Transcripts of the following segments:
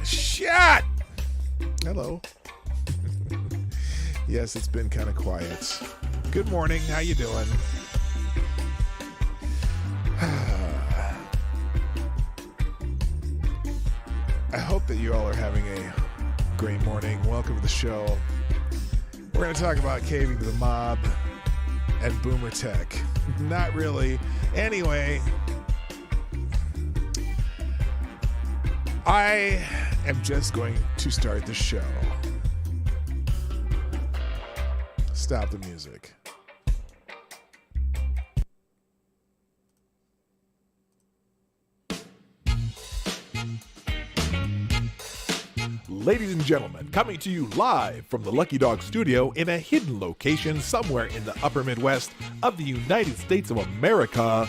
Shut! Hello. Yes, it's been kind of quiet. Good morning. How you doing? I hope that you all are having a great morning. Welcome to the show. We're going to talk about caving to the mob and boomer tech. Not really. Anyway, I am just going to start the show. Stop the music. Ladies and gentlemen, coming to you live from the Lucky Dog Studio in a hidden location somewhere in the upper Midwest of the United States of America,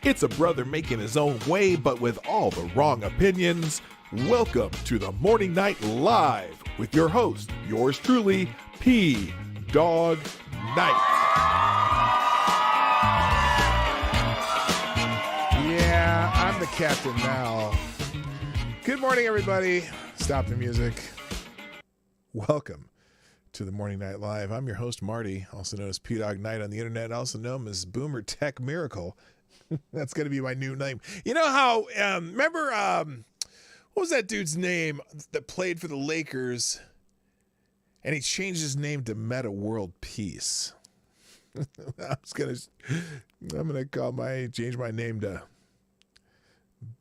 it's a brother making his own way but with all the wrong opinions. Welcome to the Morning Night Live with your host, yours truly, P. Dog Night. Yeah, I'm the captain now. Good morning, everybody. Stop the music. Welcome to the Morning Night Live. I'm your host, Marty, also known as P. Dog Night on the internet, also known as Boomer Tech Miracle. That's going to be my new name. You know how, remember, what was that dude's name that played for the Lakers? And he changed his name to Meta World Peace. I'm gonna change my name to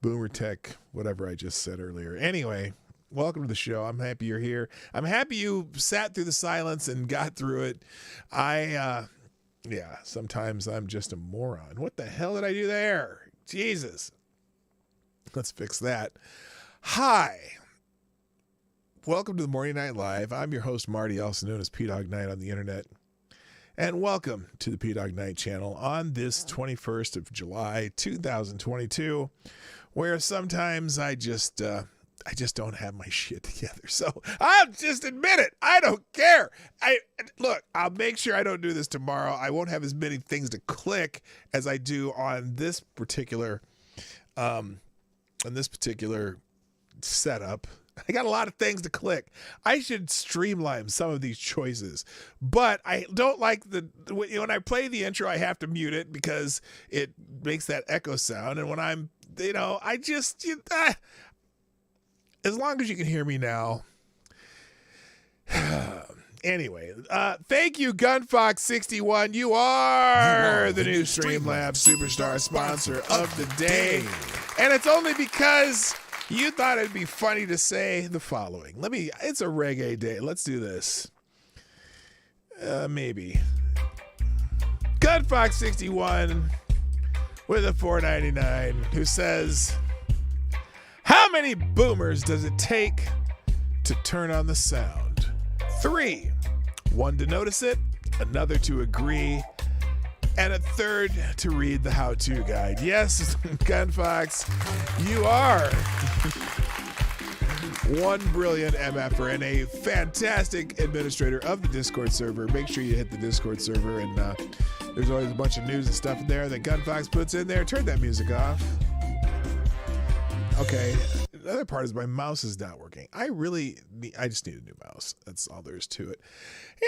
Boomer Tech, whatever I just said earlier. Anyway, welcome to the show. I'm happy you're here. I'm happy you sat through the silence and got through it. Sometimes I'm just a moron. What the hell did I do there? Jesus. Let's fix that. Hi. Welcome to the Morning Night Live. I'm your host, Marty, also known as P. Dog Night on the internet. And welcome to the P. Dog Night channel on this 21st of July, 2022, where sometimes I just don't have my shit together. So I'll just admit it. I don't care. I'll make sure I don't do this tomorrow. I won't have as many things to click as I do on this particular setup. I got a lot of things to click. I should streamline some of these choices, but I don't like when I play the intro, I have to mute it because it makes that echo sound. And when I'm, as long as you can hear me now. Anyway, thank you, GunFox61. You are the new Streamlabs Superstar sponsor of the day. And it's only because you thought it'd be funny to say the following. It's a reggae day. Let's do this. Maybe. GunFox61 with a $4.99 who says, how many boomers does it take to turn on the sound? 3. 1 to notice it, another to agree, and a third to read the how-to guide. Yes, Gunfox, you are one brilliant MFer and a fantastic administrator of the Discord server. Make sure you hit the Discord server, and there's always a bunch of news and stuff in there that Gunfox puts in there. Turn that music off. Okay, the other part is my mouse is not working. I just need a new mouse. That's all there is to it.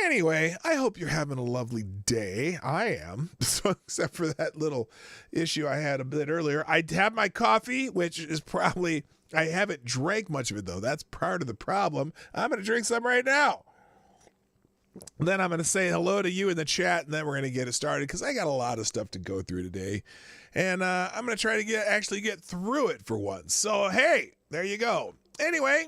Anyway, I hope you're having a lovely day. I am, so except for that little issue I had a bit earlier. I have my coffee, which is probably, I haven't drank much of it though. That's part of the problem. I'm going to drink some right now. Then I'm going to say hello to you in the chat, and then we're going to get it started because I got a lot of stuff to go through today. And I'm going to try to get through it for once. So, hey, there you go. Anyway,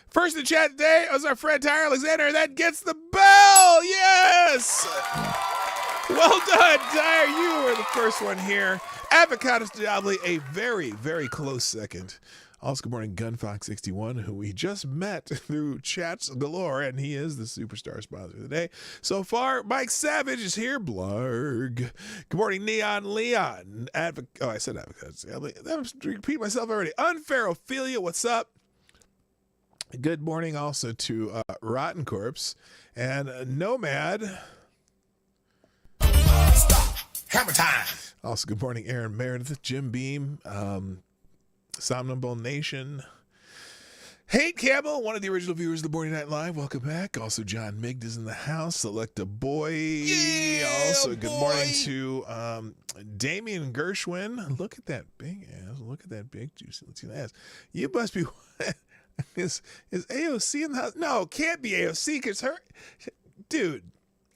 first in the chat today was our friend Tyre Alexander. That gets the bell. Yes. Well done, Tyre. You were the first one here. Avocados Diablo, a very, very close second. Also, good morning, GunFox61, who we just met through chats galore, and he is the superstar sponsor of the day. So far, Mike Savage is here. Blarg. Good morning, Neon Leon. I said advocates. I'm repeating myself already. Unfair Ophelia, what's up? Good morning also to Rotten Corpse and Nomad. Stop. Hammer time. Also, good morning, Aaron Meredith, Jim Beam, Somnambule Nation, Hate Campbell, one of the original viewers of the Morning Night Live. Welcome back. Also, John Migd is in the house. Select a boy. Yeah, also, boy. good morning to Damian Gershwin. Look at that big ass. Look at that big juicy Latino ass. You must be. Is AOC in the house? No, can't be AOC because her. Dude,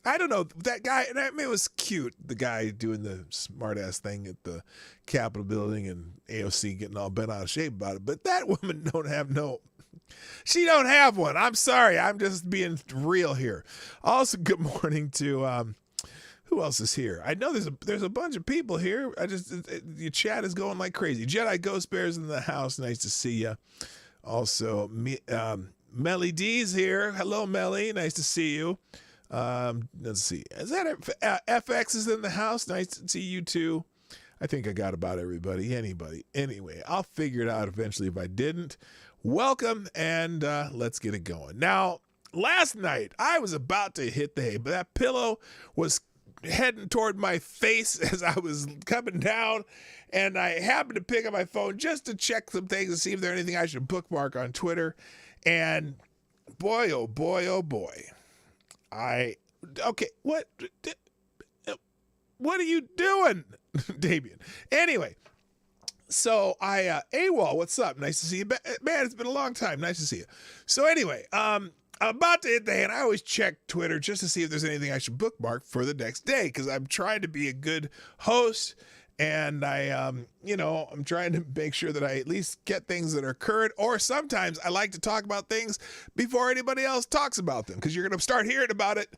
I don't know. That guy, and I mean, it was cute. The guy doing the smart ass thing at the Capitol building and AOC getting all bent out of shape about it. But that woman don't have no. She don't have one. I'm sorry. I'm just being real here. Also, good morning to who else is here? I know there's a bunch of people here. Your chat is going like crazy. Jedi Ghost Bears in the house. Nice to see you. Also, Melly D's here. Hello, Melly. Nice to see you. Let's see. Is that FX is in the house? Nice to see you too. I think I got about everybody. Anyway, I'll figure it out eventually if I didn't. Welcome, and let's get it going. Now, last night, I was about to hit the hay, but that pillow was heading toward my face as I was coming down, and I happened to pick up my phone just to check some things and see if there's anything I should bookmark on Twitter. And boy, oh boy, oh boy. Okay, what are you doing, Damian? Anyway. So AWOL, what's up? Nice to see you. Man, it's been a long time. Nice to see you. So anyway, I'm about to hit the hay, and I always check Twitter just to see if there's anything I should bookmark for the next day because I'm trying to be a good host, and I'm trying to make sure that I at least get things that are current, or sometimes I like to talk about things before anybody else talks about them because you're going to start hearing about it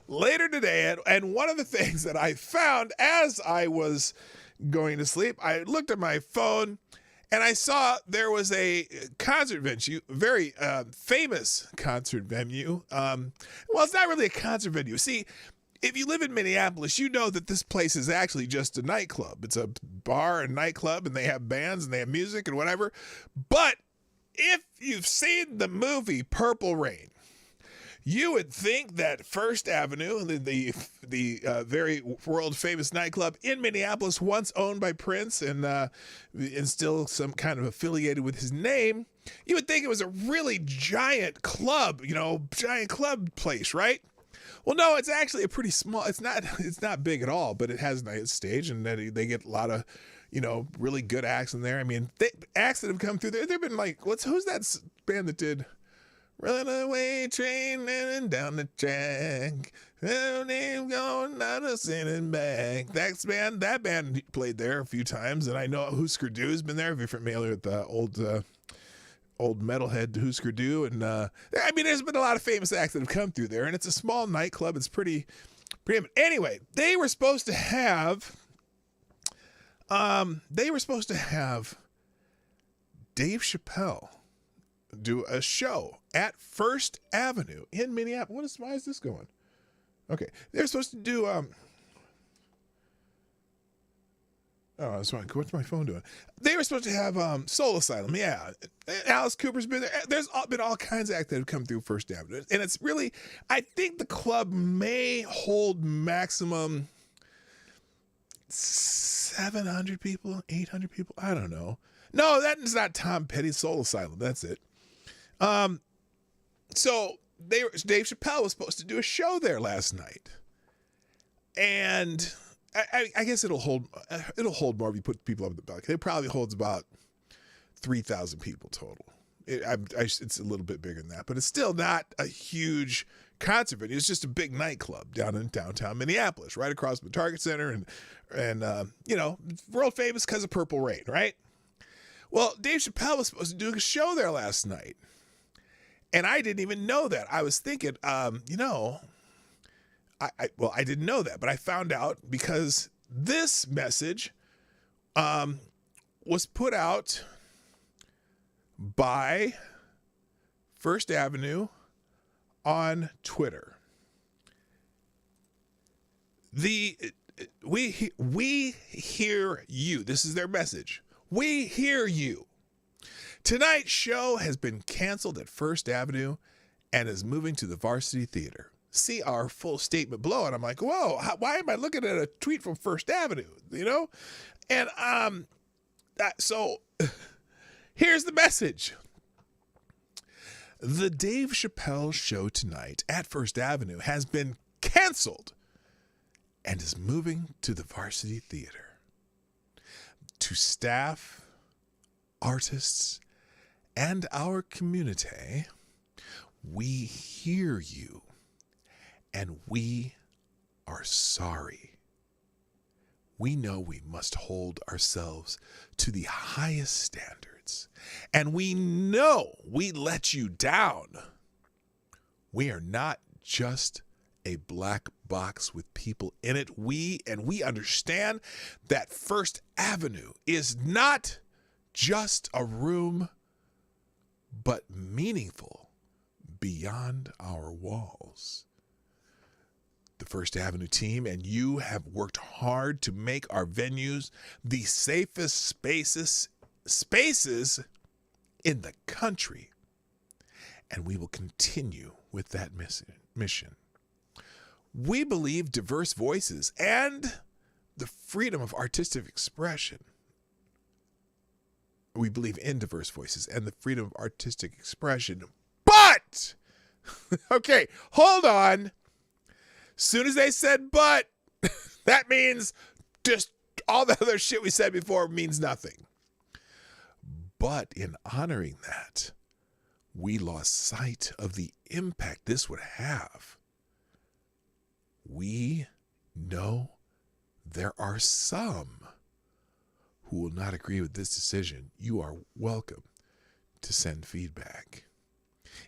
later today. And one of the things that I found as I was going to sleep, I looked at my phone and I saw there was a concert venue, very famous concert venue. Well, it's not really a concert venue. See, if you live in Minneapolis, you know that this place is actually just a nightclub. It's a bar and nightclub, and they have bands and they have music and whatever. But if you've seen the movie Purple Rain, you would think that First Avenue, the very world famous nightclub in Minneapolis, once owned by Prince and still some kind of affiliated with his name, you would think it was a really giant club, giant club place, right? Well, no, it's actually a pretty small. It's not big at all, but it has a nice stage, and they get a lot of, really good acts in there. I mean, acts that have come through there. They've been like, who's that band that did? Runaway train and down the track. Going out of sending back. That band played there a few times, and I know Husker Du's been there. If you're familiar with the old metalhead Husker Du, and there's been a lot of famous acts that have come through there, and it's a small nightclub. It's pretty. Anyway, they were supposed to have. Dave Chappelle do a show at First Avenue in Minneapolis. Why is this going? Okay. They're supposed to do, that's fine. What's my phone doing? They were supposed to have Soul Asylum. Yeah. Alice Cooper's been there. There's been all kinds of acts that have come through First Avenue. And it's really, I think the club may hold maximum 700 people, 800 people. I don't know. No, that is not Tom Petty's Soul Asylum. That's it. So Dave Chappelle was supposed to do a show there last night, and I guess it'll hold more if you put people up at the balcony. It probably holds about 3,000 people total. It's a little bit bigger than that, but it's still not a huge concert venue. It's just a big nightclub down in downtown Minneapolis, right across from the Target Center, and world famous because of Purple Rain, right? Well, Dave Chappelle was supposed to do a show there last night. And I didn't even know that. I was thinking, I didn't know that, but I found out because this message was put out by First Avenue on Twitter. We hear you. This is their message. We hear you. Tonight's show has been canceled at First Avenue and is moving to the Varsity Theater. See our full statement below. And I'm like, whoa, why am I looking at a tweet from First Avenue? And so here's the message. The Dave Chappelle show tonight at First Avenue has been canceled and is moving to the Varsity Theater. To staff, artists, and our community, we hear you and we are sorry. We know we must hold ourselves to the highest standards, and we know we let you down. We are not just a black box with people in it. We understand that First Avenue is not just a room, but meaningful beyond our walls. The First Avenue team and you have worked hard to make our venues the safest spaces in the country. And we will continue with that mission. We believe diverse voices and the freedom of artistic expression. We believe in diverse voices and the freedom of artistic expression. But, okay, hold on. Soon as they said but, that means just all the other shit we said before means nothing. But in honoring that, we lost sight of the impact this would have. We know there are some who will not agree with this decision. You are welcome to send feedback.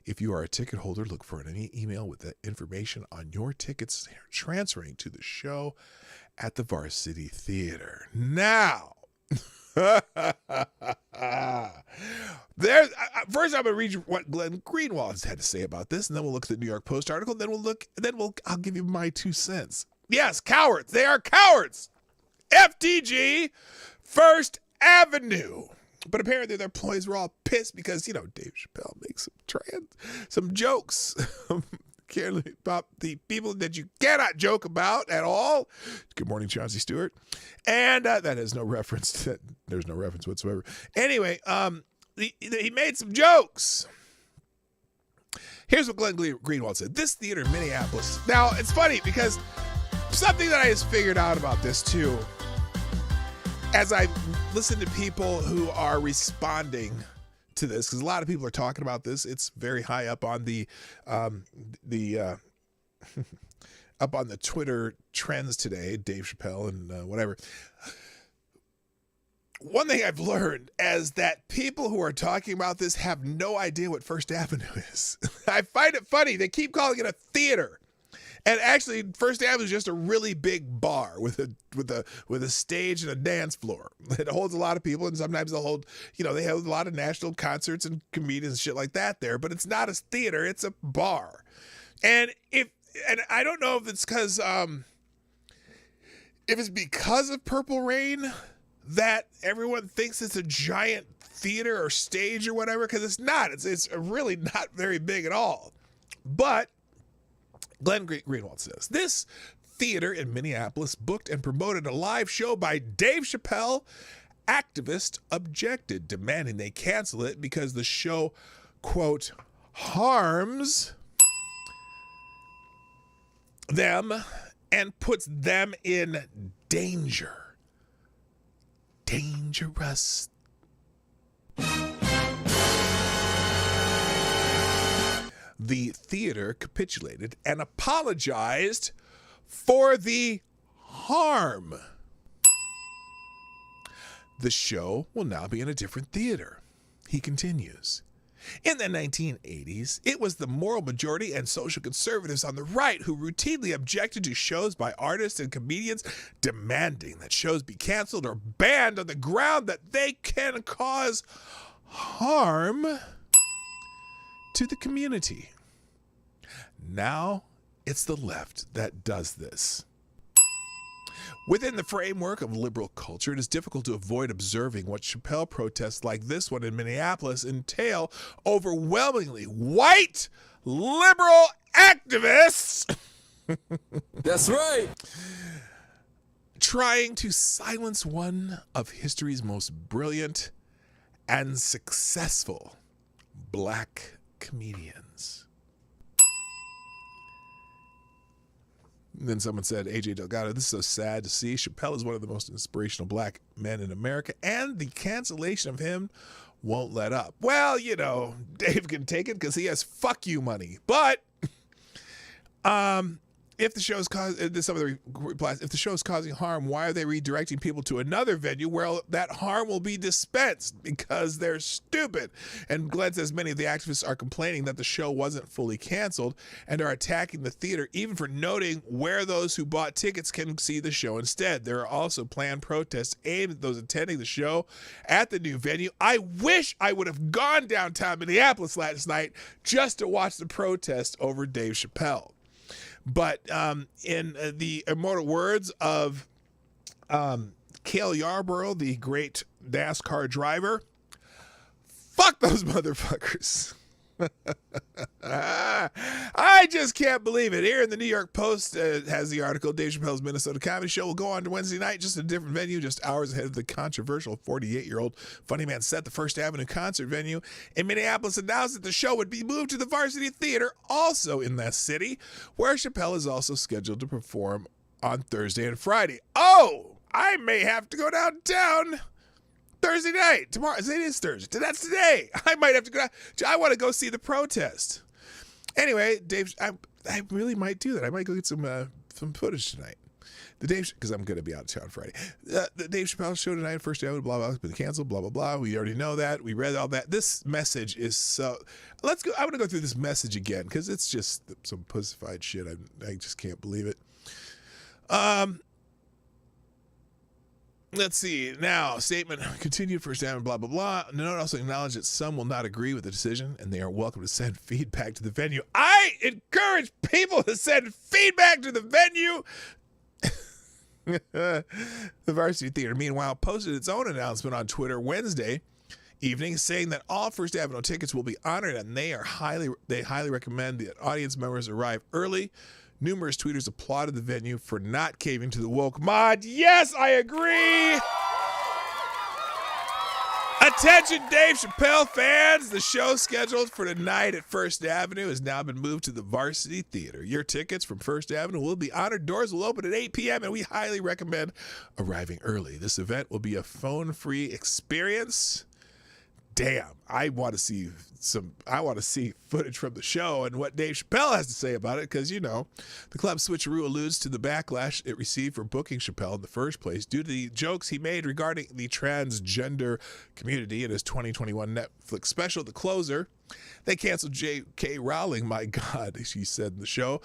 If you are a ticket holder, look for an email with that information on your tickets transferring to the show at the Varsity Theater. Now, first I'm going to read you what Glenn Greenwald had to say about this, and then we'll look at the New York Post article, I'll give you my 2 cents. Yes, cowards. They are cowards. FTG, First Avenue. But apparently their employees were all pissed because, Dave Chappelle makes some jokes about the people that you cannot joke about at all. Good morning, Chauncey Stewart. And that has no reference. There's no reference whatsoever. Anyway, he made some jokes. Here's what Glenn Greenwald said. This theater in Minneapolis. Now, it's funny because something that I just figured out about this, too, as I listen to people who are responding to this, because a lot of people are talking about this, it's very high up on the up on the Twitter trends today, Dave Chappelle and whatever. One thing I've learned is that people who are talking about this have no idea what First Avenue is. I find it funny. They keep calling it a theater. And actually, First Avenue is just a really big bar with a stage and a dance floor. It holds a lot of people, and sometimes they'll hold, they have a lot of national concerts and comedians and shit like that there. But it's not a theater; it's a bar. And I don't know if it's because of Purple Rain that everyone thinks it's a giant theater or stage or whatever, because it's not. It's really not very big at all. But Glenn Greenwald says, this theater in Minneapolis booked and promoted a live show by Dave Chappelle. Activists objected, demanding they cancel it because the show, quote, harms them and puts them in danger. Dangerous. The theater capitulated and apologized for the harm. The show will now be in a different theater. He continues. In the 1980s, it was the moral majority and social conservatives on the right who routinely objected to shows by artists and comedians, demanding that shows be canceled or banned on the ground that they can cause harm to the community. Now it's the left that does this. Within the framework of liberal culture, it is difficult to avoid observing what Chappelle protests like this one in Minneapolis entail overwhelmingly white liberal activists. That's right. Trying to silence one of history's most brilliant and successful black comedians. And then someone said, AJ Delgado, this is so sad to see. Chappelle is one of the most inspirational black men in America, and the cancellation of him won't let up. Well, you know, Dave can take it because he has fuck you money. But if the show is if the show is causing harm, why are they redirecting people to another venue where that harm will be dispensed? Because they're stupid. And Glenn says many of the activists are complaining that the show wasn't fully canceled and are attacking the theater, even for noting where those who bought tickets can see the show instead. There are also planned protests aimed at those attending the show at the new venue. I wish I would have gone downtown Minneapolis last night just to watch the protest over Dave Chappelle. But in the immortal words of Cale Yarborough, the great NASCAR driver, fuck those motherfuckers. I just can't believe it. Here in the New York Post has the article, Dave Chappelle's Minnesota Comedy Show will go on to Wednesday night, just a different venue, just hours ahead of the controversial 48-year-old funny man set. The First Avenue concert venue in Minneapolis announced that the show would be moved to the Varsity Theater, also in that city, where Chappelle is also scheduled to perform on Thursday and Friday. Oh, I may have to go downtown Thursday night. Tomorrow, it is Thursday. That's today. I might have to go. I want to go see the protest. Anyway, Dave, I really might do that. I might go get some footage tonight. Because I'm going to be out of town Friday. The Dave Chappelle show tonight, First Avenue, blah, blah, has been canceled, blah, blah, blah. We already know that. We read all that. This message is so... Let's go. I want to go through this message again because it's just some pussified shit. I just can't believe it. Let's see. Now, statement continued, First Avenue, blah, blah, blah. Note also acknowledged that some will not agree with the decision, and they are welcome to send feedback to the venue. I encourage people to send feedback to the venue. The Varsity Theater, meanwhile, posted its own announcement on Twitter Wednesday evening, saying that all First Avenue tickets will be honored, and they highly recommend that audience members arrive early. Numerous tweeters applauded the venue for not caving to the woke mod. Yes, I agree. Attention, Dave Chappelle fans. The show scheduled for tonight at First Avenue has now been moved to the Varsity Theater. Your tickets from First Avenue will be honored. Doors will open at 8 p.m., and we highly recommend arriving early. This event will be a phone-free experience. Damn, I want to see footage from the show and what Dave Chappelle has to say about it, because, you know, the club switcheroo alludes to the backlash it received for booking Chappelle in the first place due to the jokes he made regarding the transgender community in his 2021 Netflix special, The Closer. They canceled J.K. Rowling, my God, she said in the show.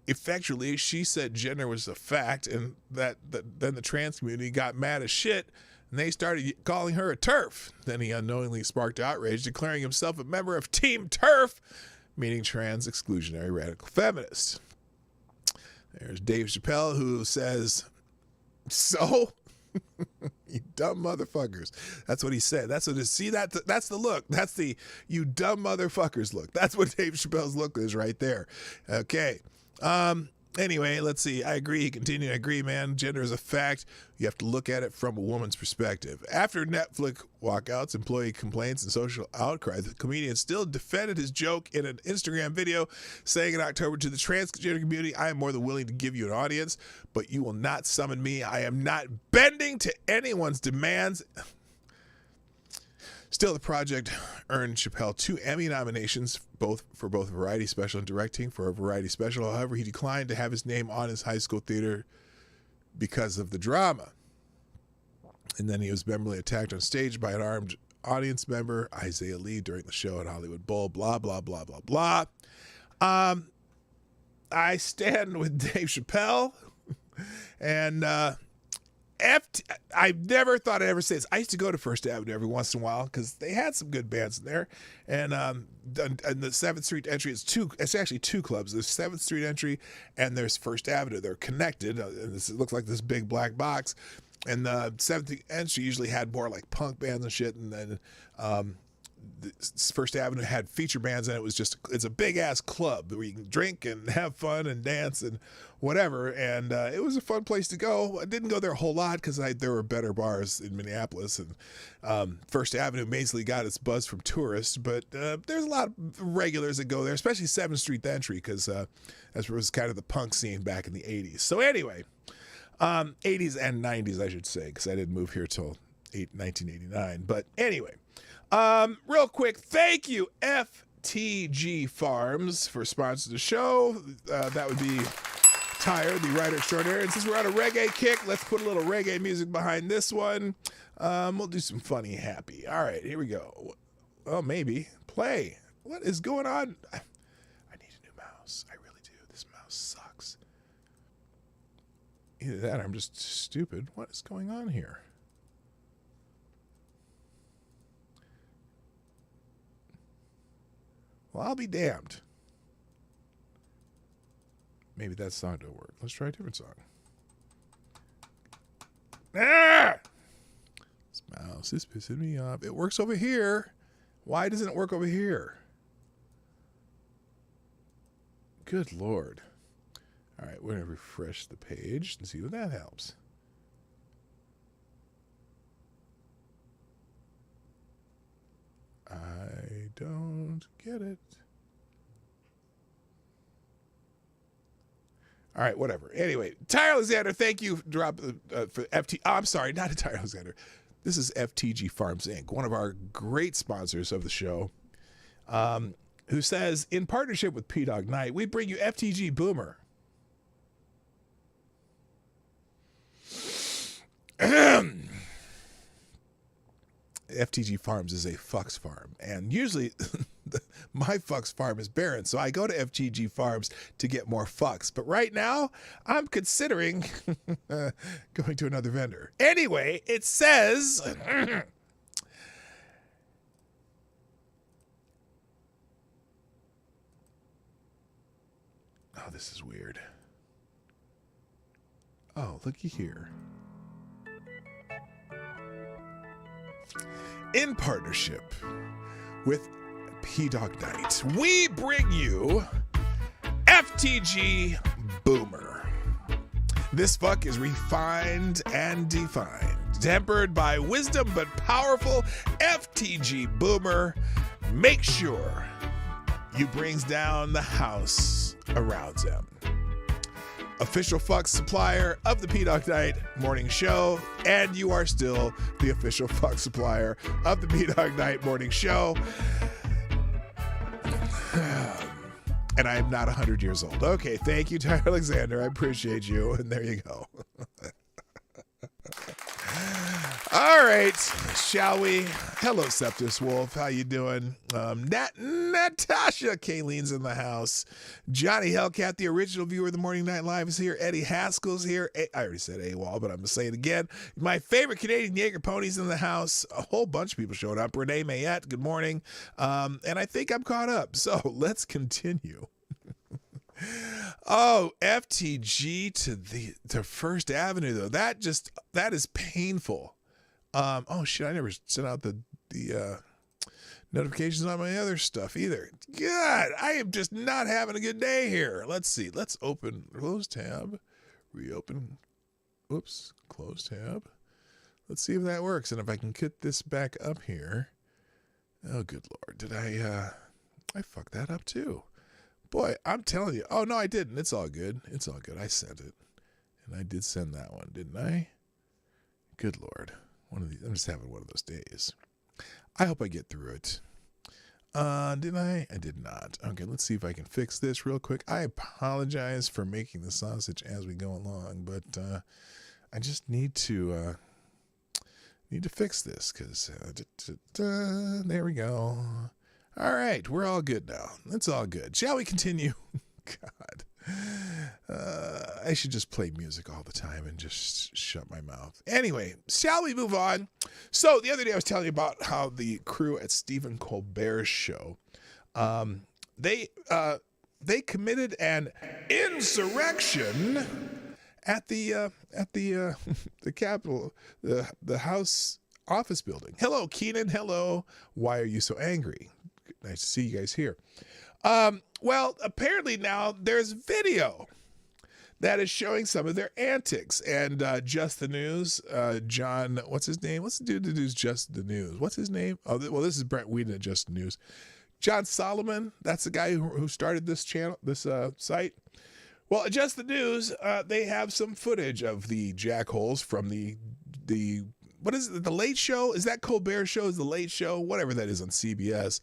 Effectually, she said gender was a fact, and that then the trans community got mad as shit, and they started calling her a TERF. Then he unknowingly sparked outrage, declaring himself a member of Team TERF, meaning trans exclusionary radical feminist. There's Dave Chappelle, who says, so? You dumb motherfuckers. That's what he said. That's what it is. See, that's the look. That's the you dumb motherfuckers look. That's what Dave Chappelle's look is right there. Okay. Anyway, let's see. I agree. He continued to agree, man. Gender is a fact. You have to look at it from a woman's perspective. After Netflix walkouts, employee complaints, and social outcry, the comedian still defended his joke in an Instagram video, saying in October to the transgender community, I am more than willing to give you an audience, but you will not summon me. I am not bending to anyone's demands. Still, the project earned Chappelle 2 Emmy nominations, for both Variety Special and directing for a Variety Special. However, he declined to have his name on his high school theater because of the drama. And then he was memorably attacked on stage by an armed audience member, Isaiah Lee, during the show at Hollywood Bowl, blah, blah, blah, blah, blah. I stand with Dave Chappelle, and I never thought I'd ever say this. I used to go to First Avenue every once in a while because they had some good bands in there. And the 7th Street entry is it's actually two clubs. There's 7th Street entry and there's First Avenue. They're connected. It looks like this big black box. And the 7th entry usually had more like punk bands and shit. And then First Avenue had feature bands, and it's a big ass club where you can drink and have fun and dance and whatever. And it was a fun place to go. I didn't go there a whole lot because there were better bars in Minneapolis, and First Avenue basically got its buzz from tourists. But there's a lot of regulars that go there, especially 7th Street Entry, because that was kind of the punk scene back in the 80s. So anyway, 80s and 90s, I should say, because I didn't move here till 1989. But anyway. Real quick, thank you, FTG Farms, for sponsoring the show. That would be Tyre, the writer extraordinaire. And since we're on a reggae kick, let's put a little reggae music behind this one. We'll do some funny happy. All right, here we go. Oh, maybe. Play. What is going on? I need a new mouse. I really do. This mouse sucks. Either that or I'm just stupid. What is going on here? Well, I'll be damned. Maybe that song don't work. Let's try a different song. Ah! This mouse is pissing me off. It works over here. Why doesn't it work over here? Good Lord. All right, we're going to refresh the page and see if that helps. I don't get it. All right, whatever. Anyway, Tyre Alexander, thank you for FT. Oh, I'm sorry, not Tyre Alexander. This is FTG Farms Inc., one of our great sponsors of the show, who says, in partnership with P-Dog Night, we bring you FTG Boomer. FTG Farms is a fucks farm, and usually my fucks farm is barren, so I go to FTG Farms to get more fucks. But right now, I'm considering going to another vendor. Anyway, it says... Oh, this is weird. Oh, looky here. In partnership with P-Dog Night, we bring you FTG Boomer. This fuck is refined and defined, tempered by wisdom but powerful. FTG Boomer makes sure you brings down the house around them. Official fuck supplier of the P-Dog Night morning show, and you are still the official fuck supplier of the P-Dog Night morning show. And I am not 100 years old. Okay, thank you, Tyre Alexander. I appreciate you. And there you go. All right, shall we? Hello, Septus Wolf. How you doing? Natasha Kayleen's in the house. Johnny Hellcat, the original viewer of the Morning Night Live, is here. Eddie Haskell's here. I already said AWOL, but I'm going to say it again. My favorite Canadian Jaeger pony's in the house. A whole bunch of people showed up. Renee Mayette, good morning. And I think I'm caught up. So let's continue. Oh, FTG to First Avenue, though. That is painful. Oh shit, I never sent out the notifications on my other stuff either. God, I am just not having a good day here. Let's see. Let's close tab, reopen. Oops, close tab. Let's see if that works and if I can get this back up here. Oh, good Lord. Did I fucked that up too? Boy, I'm telling you. Oh, no, I didn't. It's all good. It's all good. I sent it. And I did send that one, didn't I? Good Lord. I'm just having one of those days. I hope I get through it. Didn't I? I did not. Okay, let's see if I can fix this real quick. I apologize for making the sausage as we go along, but I just need to fix this because there we go. All right, we're all good now. It's all good. Shall we continue? God. I should just play music all the time and just shut my mouth. Anyway, shall we move on? So the other day I was telling you about how the crew at Stephen Colbert's show, they committed an insurrection at the Capitol, the House office building. Hello, Keenan. Hello. Why are you so angry? Nice to see you guys here. Well, apparently now there's video that is showing some of their antics. And Just the News, John, what's his name? What's the dude that does Just the News? What's his name? Oh, well, this is Brent Whedon at Just the News. John Solomon, that's the guy who started this channel, this site. Well, at Just the News, they have some footage of the jackholes from the what is it, the Late Show? Is that Colbert Show? Is the Late Show? Whatever that is on CBS.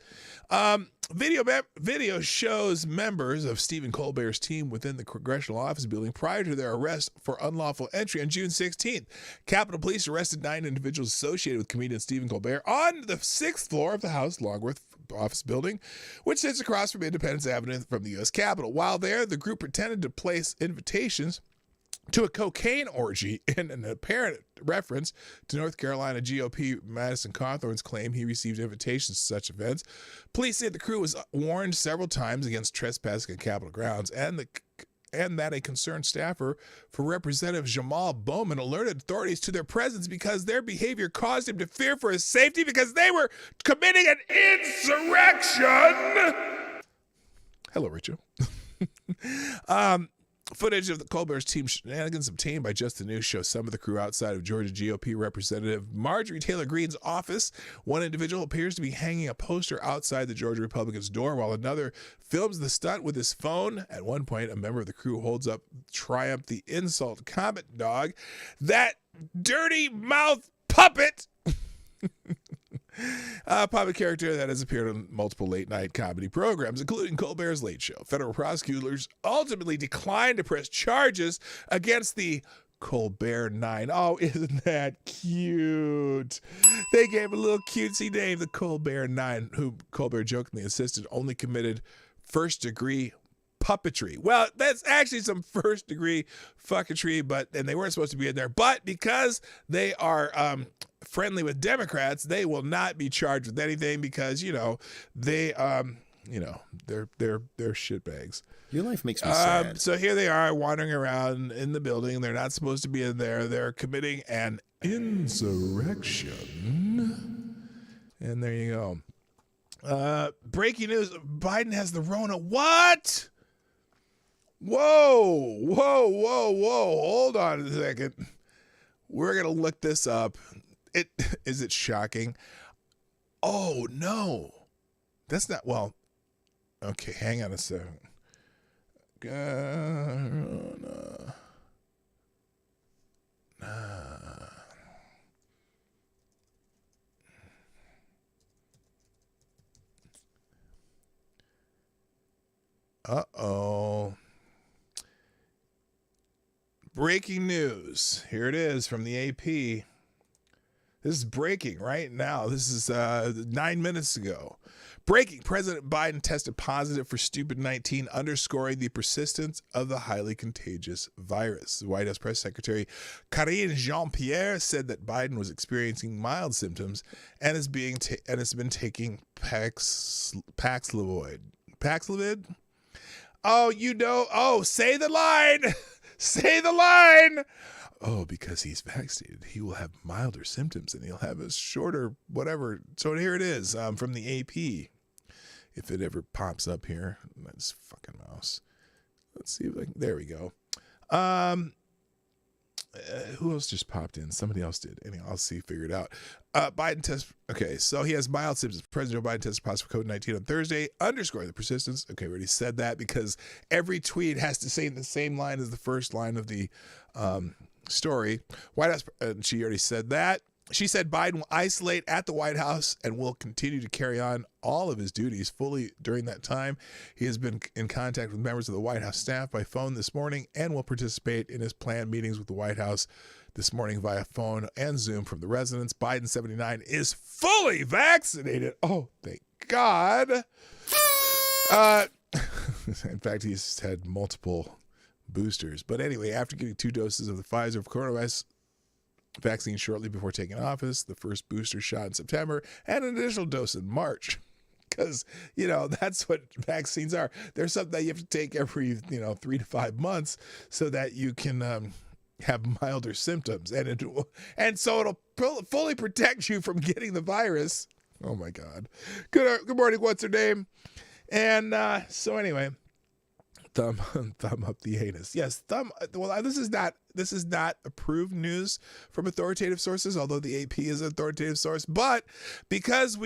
Video shows members of Stephen Colbert's team within the Congressional Office Building prior to their arrest for unlawful entry on June 16th. Capitol Police arrested 9 individuals associated with comedian Stephen Colbert on the 6th floor of the House Longworth Office Building, which sits across from Independence Avenue from the U.S. Capitol. While there, the group pretended to place invitations to a cocaine orgy in an apparent reference to North Carolina GOP Madison Cawthorn's claim he received invitations to such events. Police said the crew was warned several times against trespassing on Capitol grounds, and that a concerned staffer for Representative Jamal Bowman alerted authorities to their presence because their behavior caused him to fear for his safety because they were committing an insurrection. Hello, Richo. Footage of the Colbert's team shenanigans obtained by Just the News shows some of the crew outside of Georgia GOP Representative Marjorie Taylor Greene's office. One individual appears to be hanging a poster outside the Georgia Republican's door, while another films the stunt with his phone. At one point, a member of the crew holds up Triumph the Insult Comet Dog. That dirty mouth puppet! A puppet character that has appeared on multiple late-night comedy programs, including Colbert's Late Show. Federal prosecutors ultimately declined to press charges against the Colbert 9. Oh, isn't that cute? They gave a little cutesy name, the Colbert 9, who Colbert jokingly insisted only committed first-degree puppetry. Well, that's actually some first-degree fucketry, and they weren't supposed to be in there. But because they are friendly with Democrats, they will not be charged with anything because, they, they're shitbags. Your life makes me sad. So here they are wandering around in the building. They're not supposed to be in there. They're committing an insurrection. And there you go. Breaking news. Biden has the Rona. What? Whoa. Hold on a second. We're going to look this up. Is it shocking? Oh, no. That's not, well, okay, hang on a second. Uh-oh. Breaking news. Here it is from the AP. This is breaking right now. This is 9 minutes ago. Breaking. President Biden tested positive for stupid 19, underscoring the persistence of the highly contagious virus. The White House Press Secretary Karine Jean-Pierre said that Biden was experiencing mild symptoms and has been taking Paxlovid. Paxlovid? Oh, say the line. Say the line. Oh, because he's vaccinated, he will have milder symptoms and he'll have a shorter whatever. So here it is from the AP. If it ever pops up here, that's fucking mouse. Let's see if there we go. Who else just popped in? Somebody else did. Anyway, I'll see, figure it out. Biden test. Okay, so he has mild symptoms. President Joe Biden tested positive for COVID-19 on Thursday, underscoring the persistence. Okay, we already said that because every tweet has to say the same line as the first line of the story. White House, she already said that. She said Biden will isolate at the White House and will continue to carry on all of his duties fully during that time. He has been in contact with members of the White House staff by phone this morning and will participate in his planned meetings with the White House this morning via phone and Zoom from the residence. Biden, 79, is fully vaccinated. Oh, thank God. In fact, he's had multiple boosters. But anyway, after getting 2 doses of the Pfizer coronavirus vaccine shortly before taking office, the first booster shot in September, and an additional dose in March. Because, that's what vaccines are. There's something that you have to take every, 3 to 5 months so that you can have milder symptoms, and so it'll fully protect you from getting the virus. Oh my God. Good morning. What's her name? And so anyway, thumb up the anus. Yes, well, this is not approved news from authoritative sources, although the AP is an authoritative source. But because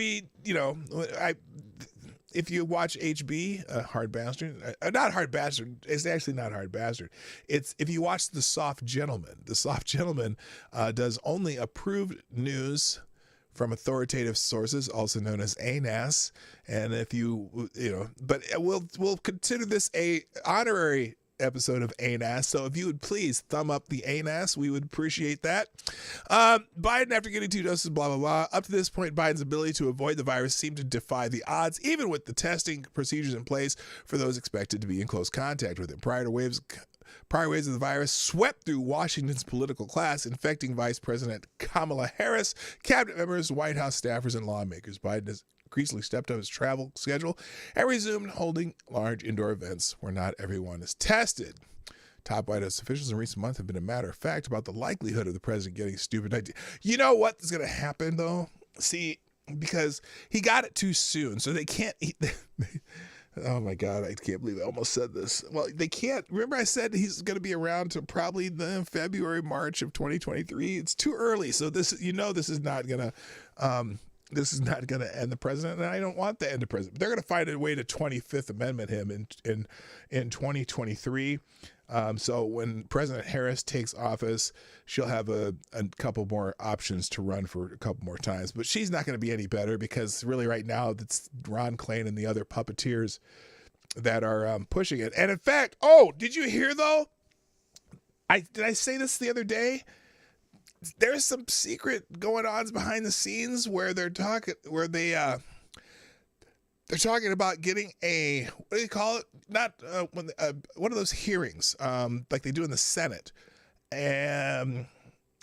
if you watch HB, Hard Bastard, not Hard Bastard, it's actually not Hard Bastard. It's if you watch The Soft Gentleman. The Soft Gentleman does only approved news from authoritative sources, also known as ANAS. And if but we'll consider this a honorary episode of ANAS. So if you would please thumb up the ANAS, we would appreciate that. Biden, after getting 2 doses, blah, blah, blah. Up to this point, Biden's ability to avoid the virus seemed to defy the odds, even with the testing procedures in place for those expected to be in close contact with it. Prior waves of the virus swept through Washington's political class, infecting Vice President Kamala Harris, cabinet members, White House staffers, and lawmakers. Biden has increasingly stepped up his travel schedule and resumed holding large indoor events where not everyone is tested. Top White House officials in recent months have been a matter of fact about the likelihood of the president getting stupid 19. You know what's going to happen, though? See, because he got it too soon, so they can't eat. Oh my God, I can't believe I almost said this. Well, they can't. Remember I said he's going to be around to probably the February, March of 2023. It's too early. So this is not going to end the president. And I don't want the end of president. They're going to find a way to 25th Amendment him in 2023. So when President Harris takes office, she'll have a couple more options to run for a couple more times. But she's not going to be any better because really right now it's Ron Klain and the other puppeteers that are pushing it. And in fact, did you hear though? Did I say this the other day? There's some secret going on behind the scenes where they're talking about getting a, what do you call it? Not one of those hearings, like they do in the Senate,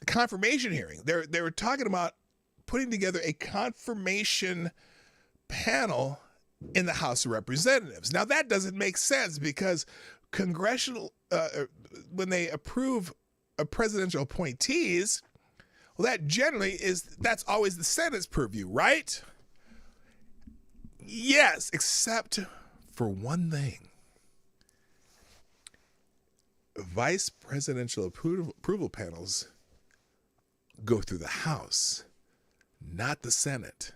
confirmation hearing. They were talking about putting together a confirmation panel in the House of Representatives. Now that doesn't make sense because congressional, when they approve presidential appointees, well, that's always the Senate's purview, right? Yes, except for one thing. Vice presidential approval panels go through the House, not the Senate.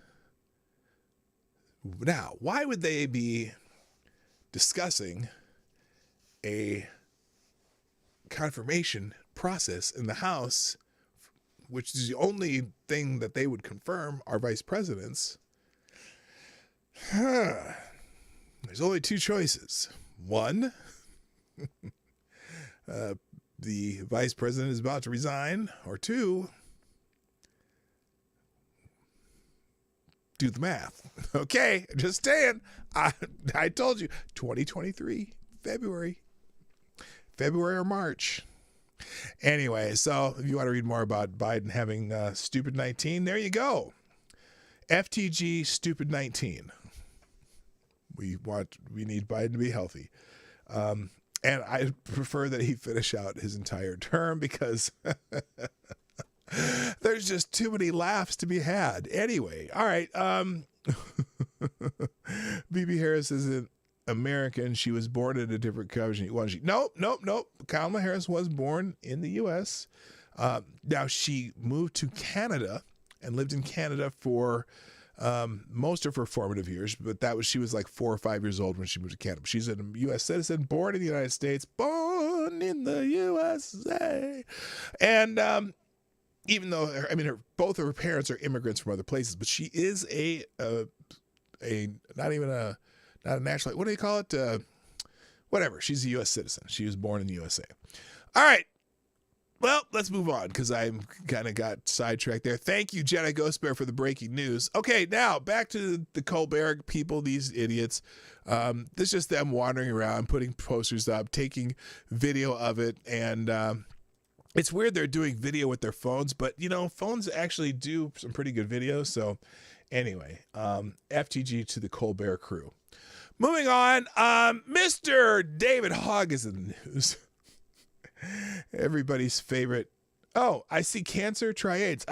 Now, why would they be discussing a confirmation process in the House, which is the only thing that they would confirm are vice presidents? There's only 2 choices. One, the vice president is about to resign, or 2, do the math. Okay, just saying. I told you, 2023, February or March. Anyway, so if you want to read more about Biden having stupid 19, there you go. FTG stupid 19. We need Biden to be healthy. And I prefer that he finish out his entire term because there's just too many laughs to be had. Anyway, all right. BB Harris isn't American. She was born in a different country. Nope. Kamala Harris was born in the U.S. Now she moved to Canada and lived in Canada for most of her formative years, but she was like 4 or 5 years old when she moved to Canada. She's a U.S. citizen, born in the United States, born in the USA. And even though, both of her parents are immigrants from other places, but she is not a national, what do you call it? Whatever. She's a U.S. citizen. She was born in the USA. All right. Well, let's move on because I kind of got sidetracked there. Thank you, Jedi Ghost Bear, for the breaking news. Okay, now back to the Colbert people, these idiots. This is just them wandering around, putting posters up, taking video of it. And it's weird they're doing video with their phones, but, phones actually do some pretty good videos. So anyway, FTG to the Colbert crew. Moving on, Mr. David Hogg is in the news. Everybody's favorite. Oh, I see cancer. Try AIDS.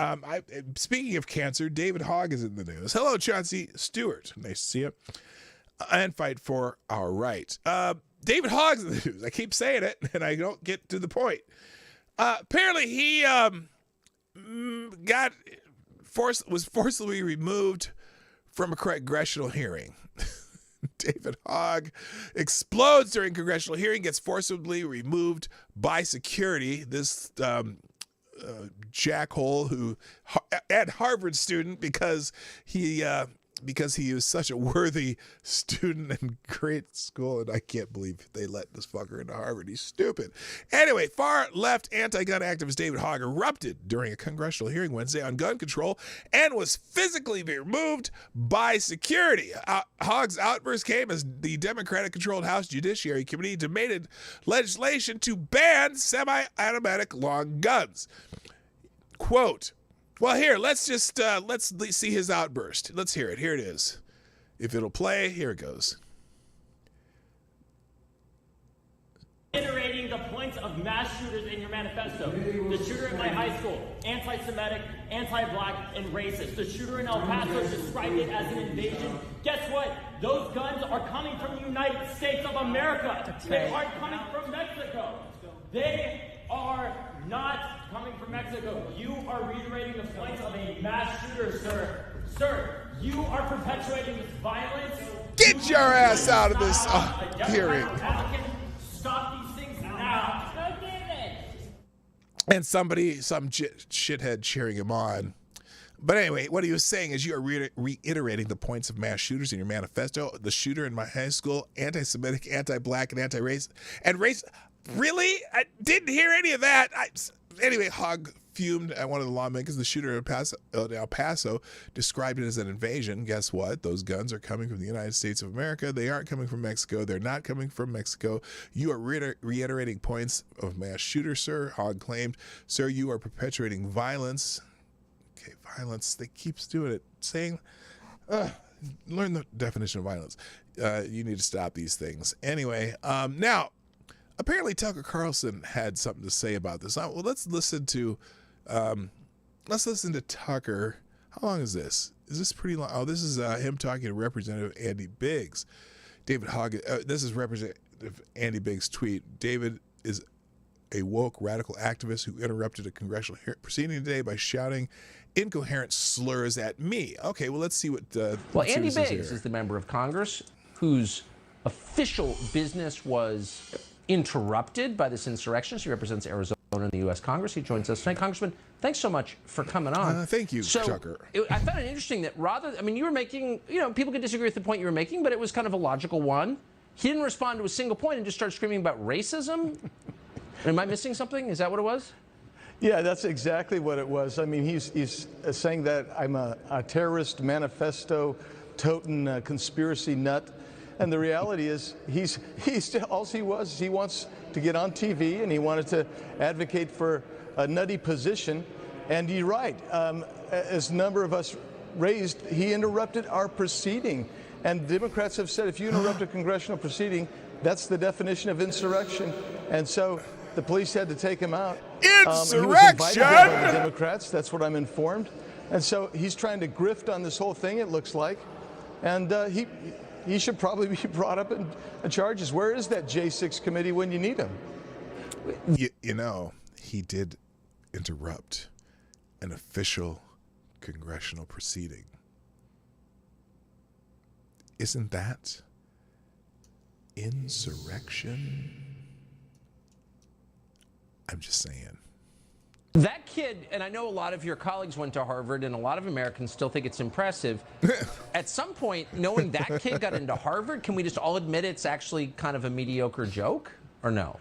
Speaking of cancer, David Hogg is in the news. Hello, Chauncey Stewart. Nice to see you. And fight for our right. David Hogg's in the news. I keep saying it, and I don't get to the point. Apparently, he was forcibly removed from a congressional hearing. David Hogg explodes during congressional hearing, gets forcibly removed by security. This jackhole who at Harvard student because he was such a worthy student in great school, and I can't believe they let this fucker into Harvard. He's stupid. Anyway, far-left anti-gun activist David Hogg erupted during a congressional hearing Wednesday on gun control and was physically removed by security. Hogg's outburst came as the Democratic-controlled House Judiciary Committee debated legislation to ban semi-automatic long guns. Quote, well, here, let's see his outburst. Let's hear it. Here it is. If it'll play, here it goes. Reiterating the points of mass shooters in your manifesto. The shooter at my high school, anti-Semitic, anti-black, and racist. The shooter in El Paso described it as an invasion. Guess what? Those guns are coming from the United States of America. They aren't coming from Mexico. They are not coming from Mexico. You are reiterating the points of a mass shooter, sir. Sir, you are perpetuating this violence. Get your ass out of this hearing. Stop these things now. Go David. And some shithead cheering him on. But anyway, what he was saying is you are reiterating the points of mass shooters in your manifesto. The shooter in my high school, anti-Semitic, anti-black, and anti-race. And race... Really? I didn't hear any of that. Anyway, Hogg fumed at one of the lawmakers. The shooter in El Paso described it as an invasion. Guess what? Those guns are coming from the United States of America. They aren't coming from Mexico. They're not coming from Mexico. You are reiterating points of mass shooter, sir, Hogg claimed. Sir, you are perpetuating violence. Okay, violence. They keep doing it. Saying, learn the definition of violence. You need to stop these things. Anyway, now, apparently Tucker Carlson had something to say about this. Well, let's listen to Tucker. How long is this? Is this pretty long? Oh, this is him talking to Representative Andy Biggs. David Hogg. This is Representative Andy Biggs' tweet. David is a woke radical activist who interrupted a congressional proceeding today by shouting incoherent slurs at me. Okay, well, let's see what. Andy Biggs is the member of Congress whose official business was interrupted by this insurrection. He represents Arizona in the U.S. Congress. He joins us tonight. Congressman, thanks so much for coming on. Thank you, Tucker. I found it interesting that you were making, people could disagree with the point you were making, but it was kind of a logical one. He didn't respond to a single point and just started screaming about racism. Am I missing something? Is that what it was? Yeah, that's exactly what it was. I mean, he's saying that I'm a terrorist manifesto toting conspiracy nut. And the reality is, he wants to get on TV, and he wanted to advocate for a nutty position. And you're right, as a number of us raised, he interrupted our proceeding. And Democrats have said if you interrupt a congressional proceeding, that's the definition of insurrection. And so the police had to take him out. Insurrection! He was invited by the Democrats, that's what I'm informed. And so he's trying to grift on this whole thing, it looks like. And he should probably be brought up in charges. Where is that J6 committee when you need him? He did interrupt an official congressional proceeding. Isn't that insurrection? I'm just saying. That kid, and I know a lot of your colleagues went to Harvard, and a lot of Americans still think it's impressive. At some point, knowing that kid got into Harvard, can we just all admit it's actually kind of a mediocre joke, or no?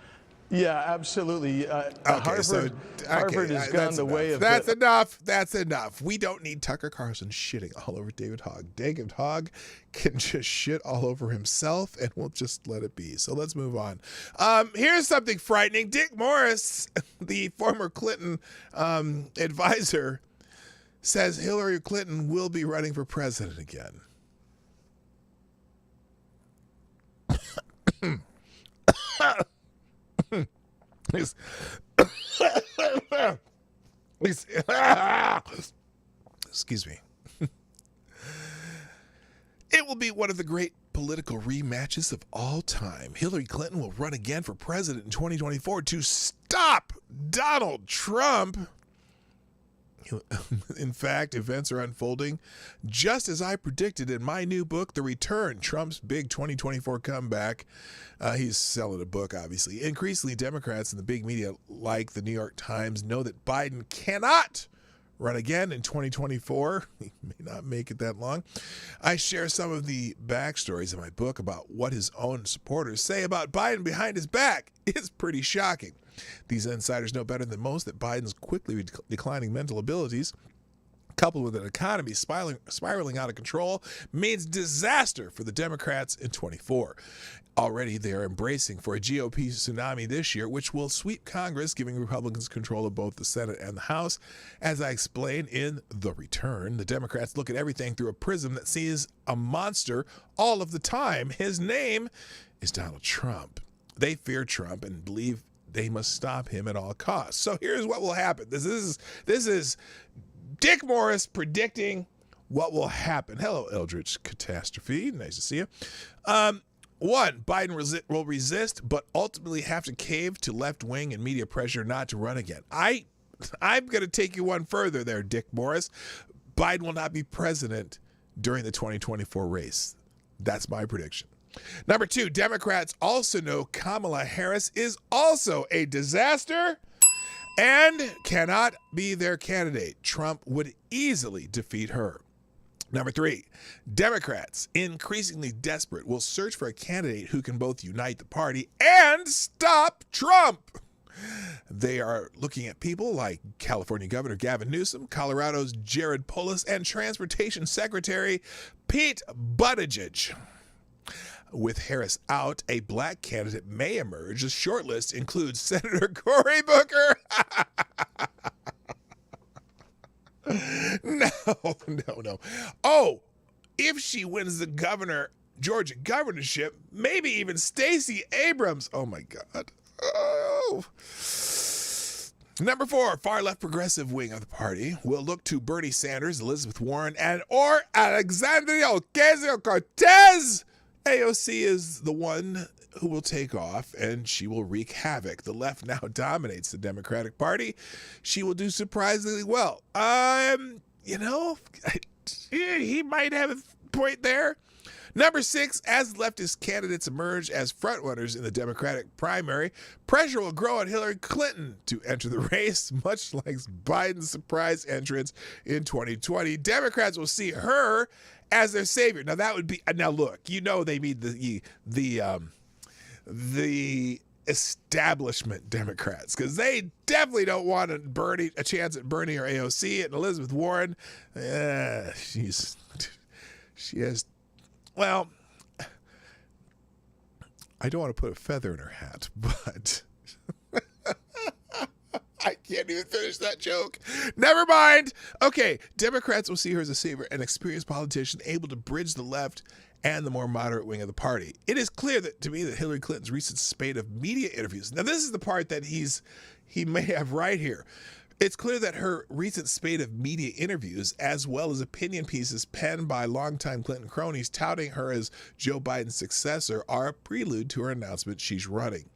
Yeah, absolutely. Harvard has gone the way of... That's enough. That's enough. We don't need Tucker Carlson shitting all over David Hogg. David Hogg can just shit all over himself, and we'll just let it be. So let's move on. Here's something frightening. Dick Morris, the former Clinton advisor, says Hillary Clinton will be running for president again. He's- Excuse me. It will be one of the great political rematches of all time. Hillary Clinton will run again for president in 2024 to stop Donald Trump. In fact, events are unfolding just as I predicted in my new book, The Return, Trump's Big 2024 Comeback. He's selling a book, obviously. Increasingly, Democrats and the big media, like the New York Times, know that Biden cannot run again in 2024. He may not make it that long. I share some of the backstories in my book about what his own supporters say about Biden behind his back. It's pretty shocking. These insiders know better than most that Biden's quickly declining mental abilities, coupled with an economy spiraling out of control, means disaster for the Democrats in 24. Already, they are embracing for a GOP tsunami this year, which will sweep Congress, giving Republicans control of both the Senate and the House. As I explained in The Return, the Democrats look at everything through a prism that sees a monster all of the time. His name is Donald Trump. They fear Trump and believe they must stop him at all costs. So here's what will happen. This is Dick Morris predicting what will happen. Hello, Eldritch Catastrophe. Nice to see you. One, Biden will resist, but ultimately have to cave to left-wing and media pressure not to run again. I'm going to take you one further there, Dick Morris. Biden will not be president during the 2024 race. That's my prediction. Number two, Democrats also know Kamala Harris is also a disaster and cannot be their candidate. Trump would easily defeat her. Number three, Democrats, increasingly desperate, will search for a candidate who can both unite the party and stop Trump. They are looking at people like California Governor Gavin Newsom, Colorado's Jared Polis, and Transportation Secretary Pete Buttigieg. With Harris out, a black candidate may emerge. The shortlist includes Senator Cory Booker. No. Oh, if she wins the Georgia governorship, maybe even Stacey Abrams. Oh, my God. Oh. Number four, far left progressive wing of the party will look to Bernie Sanders, Elizabeth Warren, or Alexandria Ocasio-Cortez. AOC is the one who will take off, and she will wreak havoc. The left now dominates the Democratic Party. She will do surprisingly well. He might have a point there. Number six, as leftist candidates emerge as frontrunners in the Democratic primary, pressure will grow on Hillary Clinton to enter the race, much like Biden's surprise entrance in 2020. Democrats will see her as their savior. Now that would be, now look, they mean the establishment Democrats, because they definitely don't want a chance at Bernie or AOC. And Elizabeth Warren, she has, well, I don't want to put a feather in her hat, but I can't even finish that joke. Never mind. Okay, Democrats will see her as a savior, an experienced politician able to bridge the left and the more moderate wing of the party. It is clear to me that Hillary Clinton's recent spate of media interviews. Now, this is the part that he may have right here. It's clear that her recent spate of media interviews, as well as opinion pieces penned by longtime Clinton cronies touting her as Joe Biden's successor, are a prelude to her announcement she's running.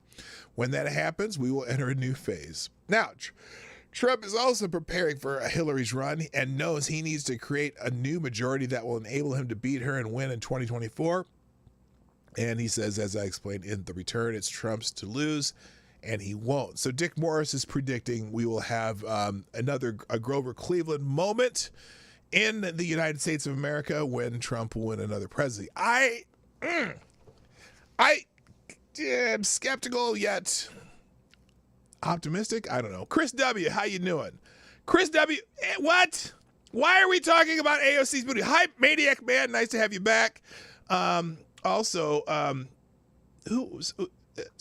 When that happens, we will enter a new phase. Now, Trump is also preparing for Hillary's run and knows he needs to create a new majority that will enable him to beat her and win in 2024. And he says, as I explained in The Return, it's Trump's to lose, and he won't. So Dick Morris is predicting we will have a Grover Cleveland moment in the United States of America when Trump will win another presidency. I am skeptical yet optimistic. I don't know. Chris W., how you doing? Chris W., what? Why are we talking about AOC's booty? Hi, Maniac Man. Nice to have you back.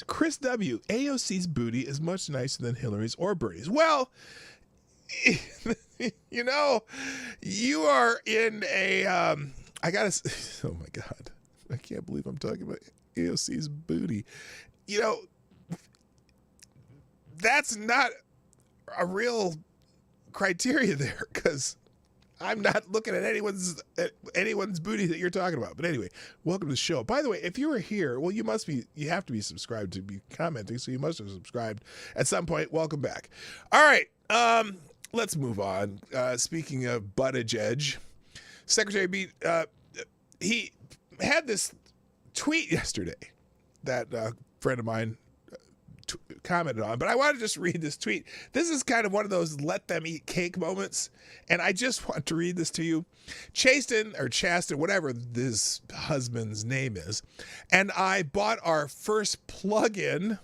Chris W., AOC's booty is much nicer than Hillary's or Bernie's. Well, you are in a, oh my God. I can't believe I'm talking about AOC's booty. that's not a real criteria there, because I'm not looking at anyone's booty that you're talking about. But anyway, welcome to the show. By the way, if you were here, well, you have to be subscribed to be commenting, so you must have subscribed at some point. Welcome back. All right, let's move on. Speaking of buttage edge, Secretary Beat, he had this tweet yesterday that a friend of mine commented on, but I want to just read this tweet. This is kind of one of those let them eat cake moments, and I just want to read this to you. Chasten, whatever this husband's name is, and I bought our first plug-in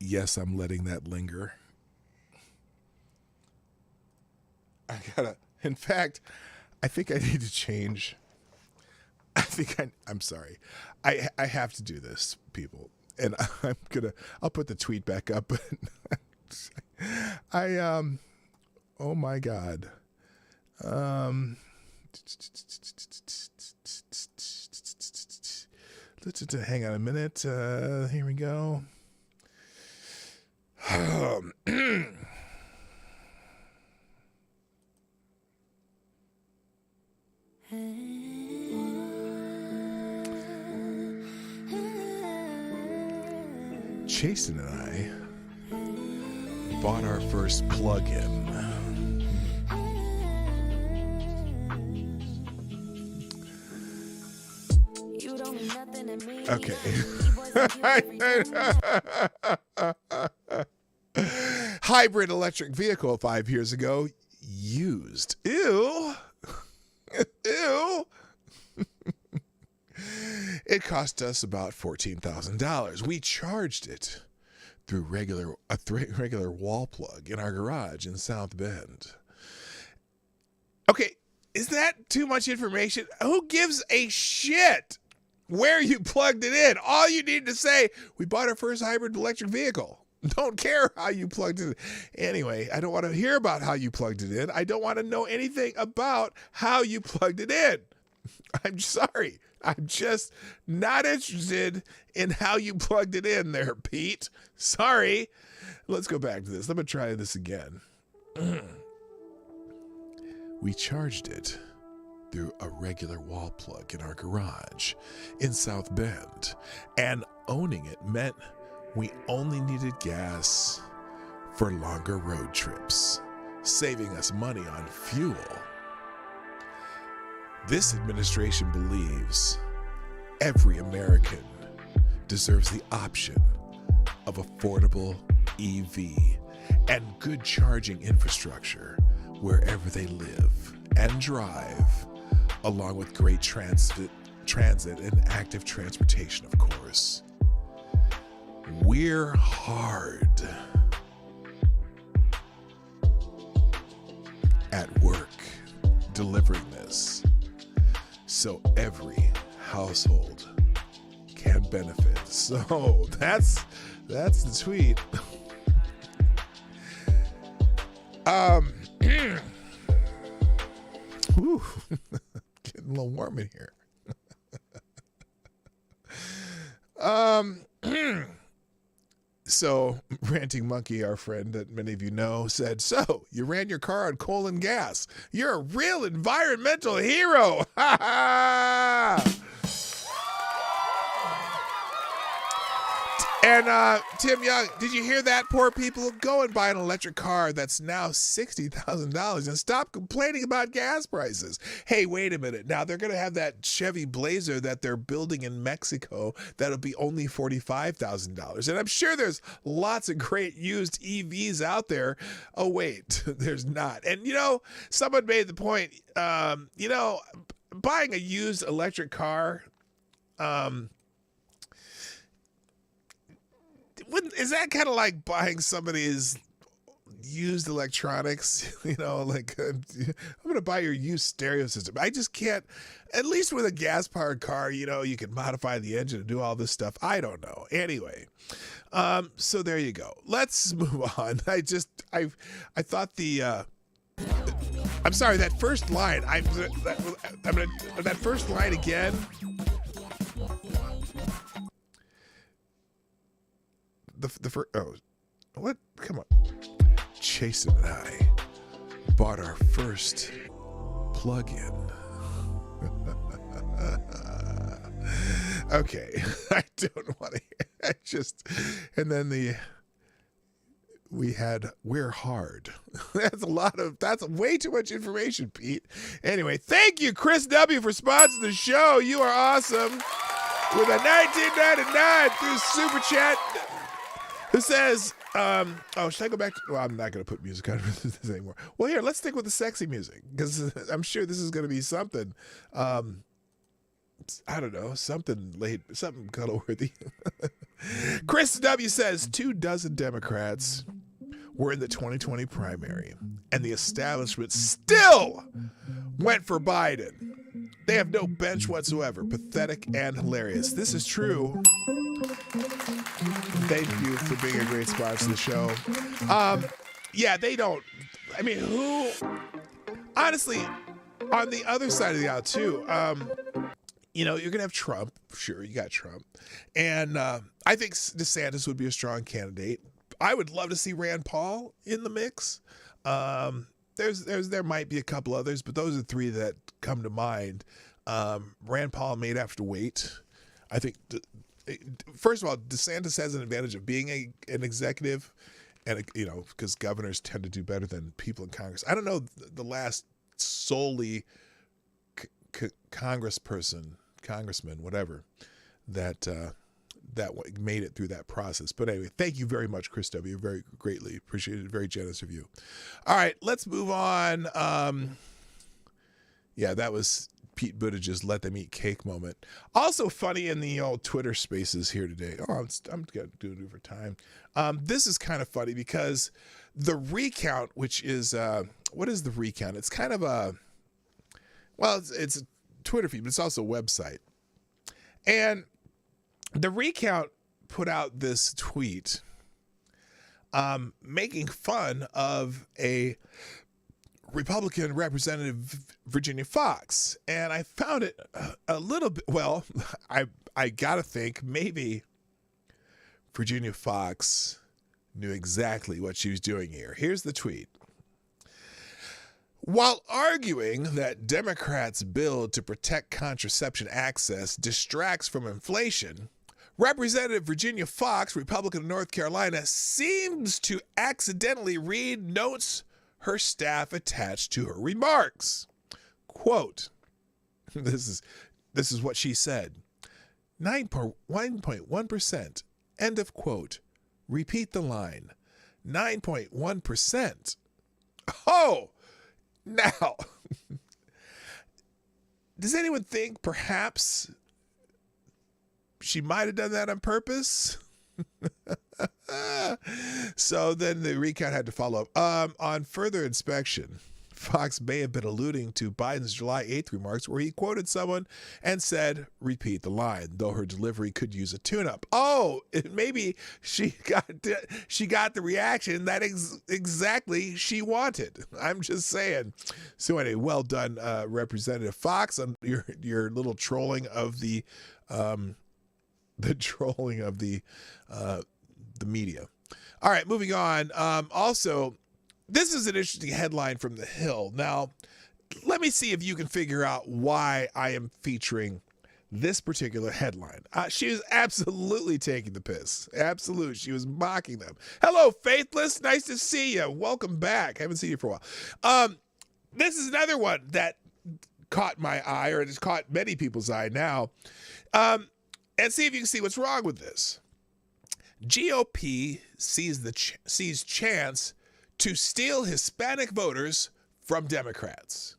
Yes, I'm letting that linger. In fact, I think I need to change. I'm sorry. I have to do this, people. And I'll put the tweet back up. Oh my God. Hang on a minute. Here we go. Chasten and I bought our first plug-in. Okay. Hybrid electric vehicle 5 years ago, used. Ew. Ew. It cost us about $14,000. We charged it through a regular wall plug in our garage in South Bend. Okay, is that too much information? Who gives a shit where you plugged it in? All you need to say, we bought our first hybrid electric vehicle. Don't care how you plugged it in. Anyway, I don't want to hear about how you plugged it in. I don't want to know anything about how you plugged it in. I'm sorry. I'm just not interested in how you plugged it in there, Pete. Sorry. Let's go back to this. Let me try this again. We charged it through a regular wall plug in our garage in South Bend, and owning it meant we only needed gas for longer road trips, saving us money on fuel. This administration believes every American deserves the option of affordable EV and good charging infrastructure wherever they live and drive, along with great transit and active transportation, of course. We're hard at work delivering this so every household can benefit. So that's the tweet. Whew. Getting a little warm in here. So, Ranting Monkey, our friend that many of you know, said, so, you ran your car on coal and gas. You're a real environmental hero. Ha ha! And Tim Young, did you hear that, poor people? Go and buy an electric car that's now $60,000 and stop complaining about gas prices. Hey, wait a minute. Now they're going to have that Chevy Blazer that they're building in Mexico that'll be only $45,000. And I'm sure there's lots of great used EVs out there. Oh, wait, there's not. And, someone made the point, buying a used electric car, is that kind of like buying somebody's used electronics, like I'm going to buy your used stereo system. I just can't, at least with a gas powered car, you can modify the engine and do all this stuff. I don't know. Anyway, so there you go. Let's move on. I thought I'm sorry, that first line, that first line again. The first, what? Come on. Jason and I bought our first plug-in. Okay, I don't want to. And then we're hard. That's way too much information, Pete. Anyway, thank you, Chris W, for sponsoring the show. You are awesome. With a $19.99 through Super Chat. Who says, should I go back to, well, I'm not going to put music on this anymore. Well, here, let's stick with the sexy music, because I'm sure this is going to be something, I don't know, something cuddle-worthy. Chris W says, 24 Democrats were in the 2020 primary, and the establishment still went for Biden. They have no bench whatsoever. Pathetic and hilarious. This is true. Thank you for being a great sponsor of the show. Yeah, they don't. I mean, who? Honestly, on the other side of the aisle, too, you're going to have Trump. Sure, you got Trump. And I think DeSantis would be a strong candidate. I would love to see Rand Paul in the mix. There might be a couple others, but those are three that come to mind. Rand Paul may have to wait. I think, first of all, DeSantis has an advantage of being an executive, and because governors tend to do better than people in Congress. I don't know the last solely congressman, whatever, that made it through that process. But anyway, thank you very much, Chris W. Very greatly appreciated. Very generous of you. All right, let's move on. Yeah, that was Pete Buttigieg's "let them eat cake" moment. Also funny in the old Twitter spaces here today. Oh, I'm going to do it over time. This is kind of funny because the recount, which is what is the recount? It's kind of it's a Twitter feed, but it's also a website. And the recount put out this tweet making fun of a Republican Representative Virginia Foxx. And I found it a little bit, well, I got to think maybe Virginia Foxx knew exactly what she was doing here. Here's the tweet. While arguing that Democrats' bill to protect contraception access distracts from inflation, Representative Virginia Foxx, Republican of North Carolina, seems to accidentally read notes her staff attached to her remarks. Quote, this is what she said, 9.1%, end of quote. Repeat the line, 9.1%. Oh! Now, does anyone think perhaps she might have done that on purpose? So then the recount had to follow up. On further inspection, Fox may have been alluding to Biden's July 8th remarks where he quoted someone and said, repeat the line, though her delivery could use a tune-up. Oh, maybe she got the reaction that exactly she wanted. I'm just saying. So anyway, well done, Representative Fox, on your little trolling of the media. All right, moving on. Also, this is an interesting headline from The Hill. Now, let me see if you can figure out why I am featuring this particular headline. She was absolutely taking the piss. Absolutely. She was mocking them. Hello, Faithless. Nice to see you. Welcome back. Haven't seen you for a while. This is another one that caught my eye, or it has caught many people's eye now. And see if you can see what's wrong with this. GOP sees chance to steal Hispanic voters from Democrats.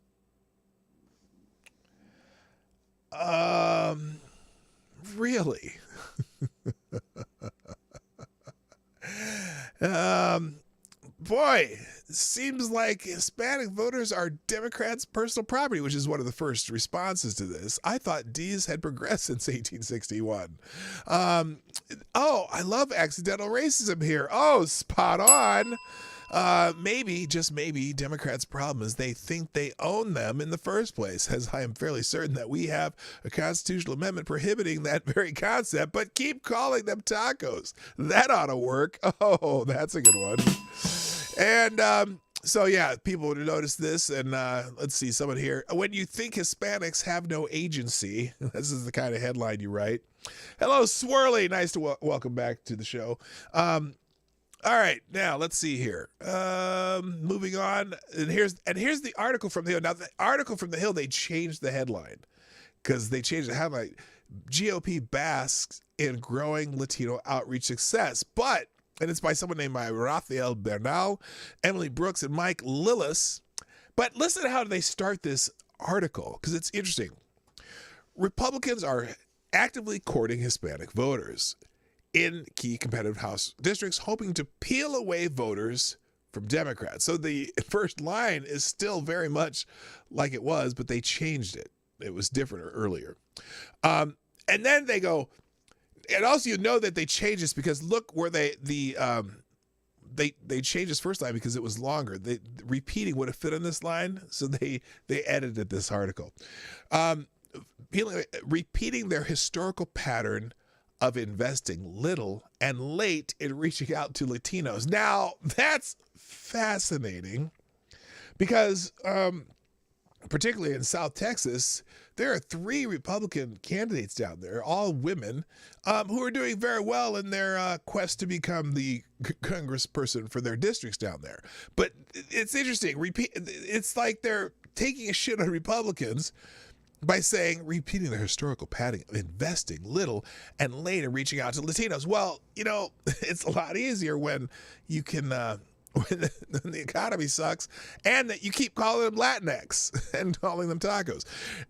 Really? boy, seems like Hispanic voters are Democrats' personal property, which is one of the first responses to this. I thought D's had progressed since 1861. Oh, I love accidental racism here. Oh, spot on. Maybe, just maybe, Democrats' problem is they think they own them in the first place, as I am fairly certain that we have a constitutional amendment prohibiting that very concept, but keep calling them tacos. That ought to work. Oh, that's a good one. And so, yeah, people would notice this, and let's see, someone here. When you think Hispanics have no agency, this is the kind of headline you write. Hello, Swirly. Nice to welcome back to the show. All right, now let's see here. Moving on, and here's the article from the Hill. Now, the article from the Hill, they changed the headline because they changed the headline. GOP basks in growing Latino outreach success, and it's by someone named Rafael Bernal, Emily Brooks, and Mike Lillis. But listen to how they start this article because it's interesting. Republicans are actively courting Hispanic voters in key competitive House districts, hoping to peel away voters from Democrats. So the first line is still very much like it was, but they changed it. It was different earlier. And then they go, and also you know that they changed this because look where they changed this first line because it was longer. Repeating would have fit on this line, so they edited this article. Repeating their historical pattern of investing little and late in reaching out to Latinos. Now, that's fascinating because particularly in South Texas, there are 3 Republican candidates down there, all women, who are doing very well in their quest to become the congressperson for their districts down there. But it's interesting. It's like they're taking a shit on Republicans by repeating their historical pattern of investing little and late in reaching out to Latinos. Well, you know, it's a lot easier when you can, when the economy sucks and that you keep calling them Latinx and calling them tacos.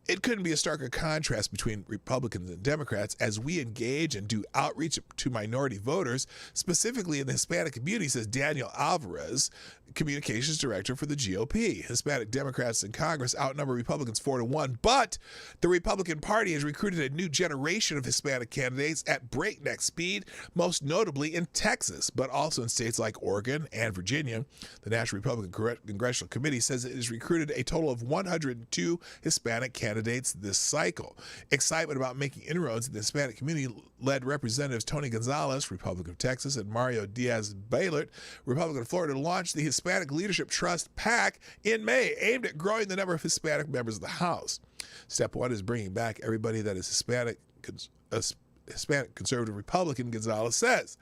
It couldn't be a starker contrast between Republicans and Democrats as we engage and do outreach to minority voters, specifically in the Hispanic community, says Daniel Alvarez, communications director for the GOP. Hispanic Democrats in Congress outnumber Republicans 4-1, but the Republican Party has recruited a new generation of Hispanic candidates at breakneck speed, most notably in Texas, but also in states like Oregon and Virginia. The National Republican Congressional Committee says it has recruited a total of 102 Hispanic candidates this cycle. Excitement about making inroads in the Hispanic community led Representatives Tony Gonzalez, Republican of Texas, and Mario Diaz-Balart, Republican of Florida, to launch the Hispanic Leadership Trust PAC in May, aimed at growing the number of Hispanic members of the House. Step 1 is bringing back everybody that is Hispanic conservative Republican, Gonzalez says.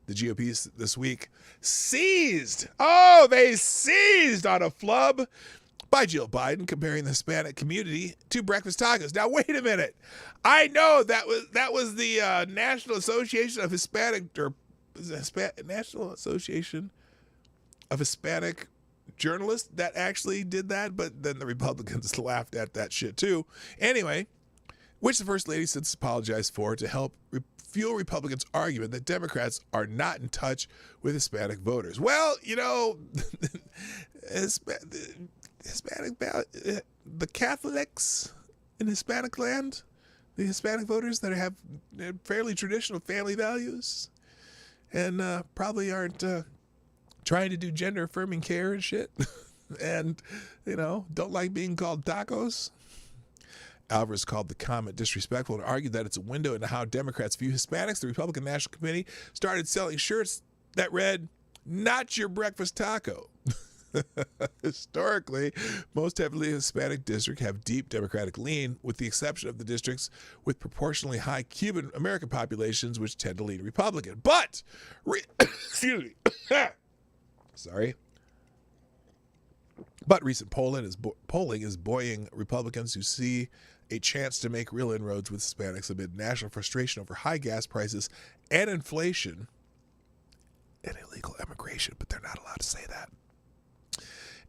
The GOP this week seized on a flub by Jill Biden comparing the Hispanic community to breakfast tacos. Now, wait a minute. I know that was the National Association of National Association of Hispanic Journalists that actually did that, but then the Republicans laughed at that shit too. Anyway, which the First Lady since apologized for to help fuel Republicans' argument that Democrats are not in touch with Hispanic voters. Well, you know, the Catholics in Hispanic land, the Hispanic voters that have fairly traditional family values and probably aren't trying to do gender affirming care and shit and, you know, don't like being called tacos. Alvarez called the comment disrespectful and argued that it's a window into how Democrats view Hispanics. The Republican National Committee started selling shirts that read, "Not your breakfast taco." Historically, most heavily Hispanic districts have deep Democratic lean, with the exception of the districts with proportionally high Cuban American populations, which tend to lean Republican. But, excuse me, sorry. But recent polling is buoying Republicans who see a chance to make real inroads with Hispanics amid national frustration over high gas prices and inflation and illegal immigration. But they're not allowed to say that.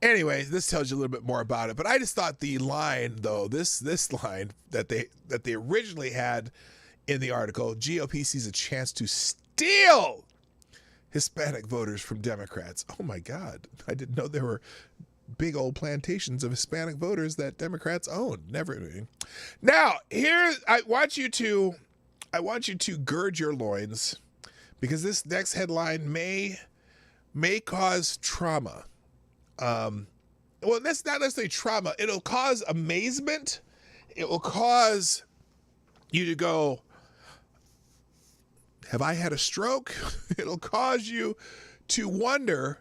Anyway, this tells you a little bit more about it. But I just thought the line, though, this line that they originally had in the article, GOP sees a chance to steal Hispanic voters from Democrats. Oh my God. I didn't know there were big old plantations of Hispanic voters that Democrats own. Never. Now, here, I want you to gird your loins, because this next headline may cause trauma. Well, that's not necessarily trauma. It'll cause amazement. It will cause you to go, have I had a stroke? It'll cause you to wonder,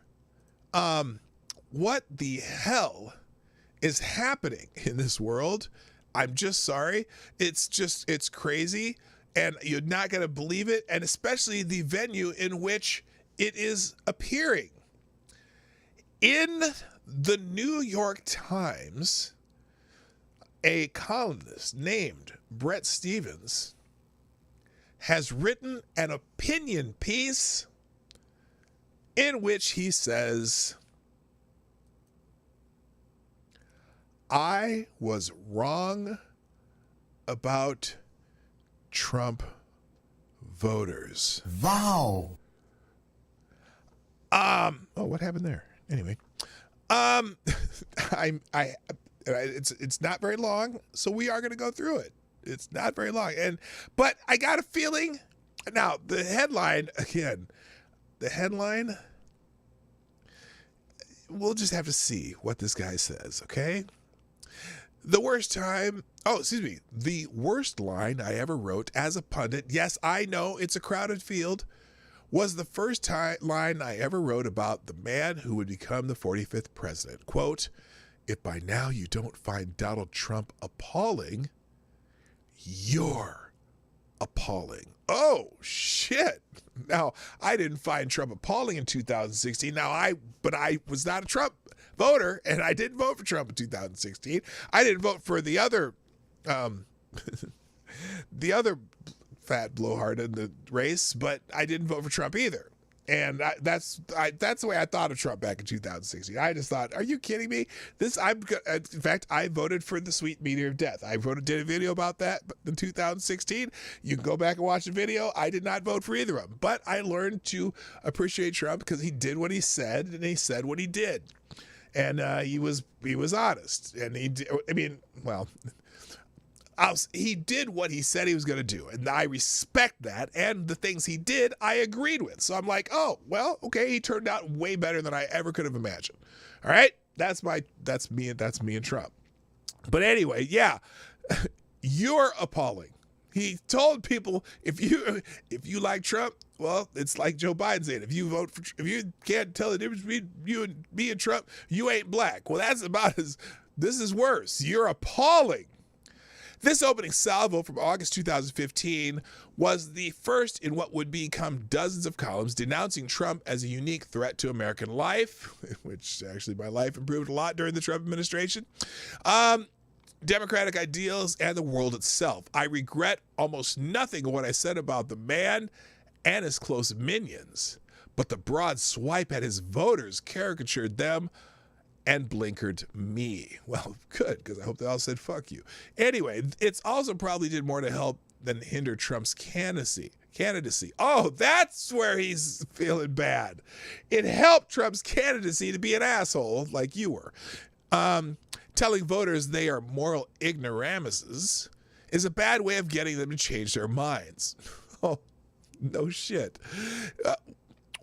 what the hell is happening in this world? I'm just sorry. It's crazy, and you're not going to believe it, and especially the venue in which it is appearing. In the New York Times, a columnist named Brett Stevens has written an opinion piece in which he says, I was wrong about Trump votors. Wow. Oh, what happened there? Anyway, it's not very long, so we are going to go through it. It's not very long, but I got a feeling. Now, the headline again. The headline. We'll just have to see what this guy says. Okay. The worst line I ever wrote as a pundit. Yes, I know it's a crowded field. Was the first line I ever wrote about the man who would become the 45th president. Quote, if by now you don't find Donald Trump appalling, you're appalling. Oh, shit. Now, I didn't find Trump appalling in 2016. But I was not a Trump voter, and I didn't vote for Trump in 2016. I didn't vote for the other fat blowhard in the race, but I didn't vote for Trump either. And that's the way I thought of Trump back in 2016. I just thought, are you kidding me? In fact, I voted for the sweet meteor of death. Did a video about that in 2016. You can go back and watch the video. I did not vote for either of them, but I learned to appreciate Trump because he did what he said, and he said what he did, and he was honest, and he did. I mean, well. He did what he said he was going to do, and I respect that, and the things he did, I agreed with. So I'm like, oh, well, okay, he turned out way better than I ever could have imagined. All right? That's me and Trump. But anyway, yeah, you're appalling. He told people, if you like Trump, well, it's like Joe Biden said, if you can't tell the difference between you and me and Trump, you ain't black. Well, this is worse. You're appalling. This opening salvo from August 2015 was the first in what would become dozens of columns denouncing Trump as a unique threat to American life, which actually my life improved a lot during the Trump administration, democratic ideals, and the world itself. I regret almost nothing of what I said about the man and his close minions, but the broad swipe at his voters caricatured them and blinkered me. Well, good, because I hope they all said fuck you. Anyway, it's also probably did more to help than hinder Trump's candidacy. Oh, that's where he's feeling bad. It helped Trump's candidacy to be an asshole like you were. Telling voters they are moral ignoramuses is a bad way of getting them to change their minds. Oh, no shit.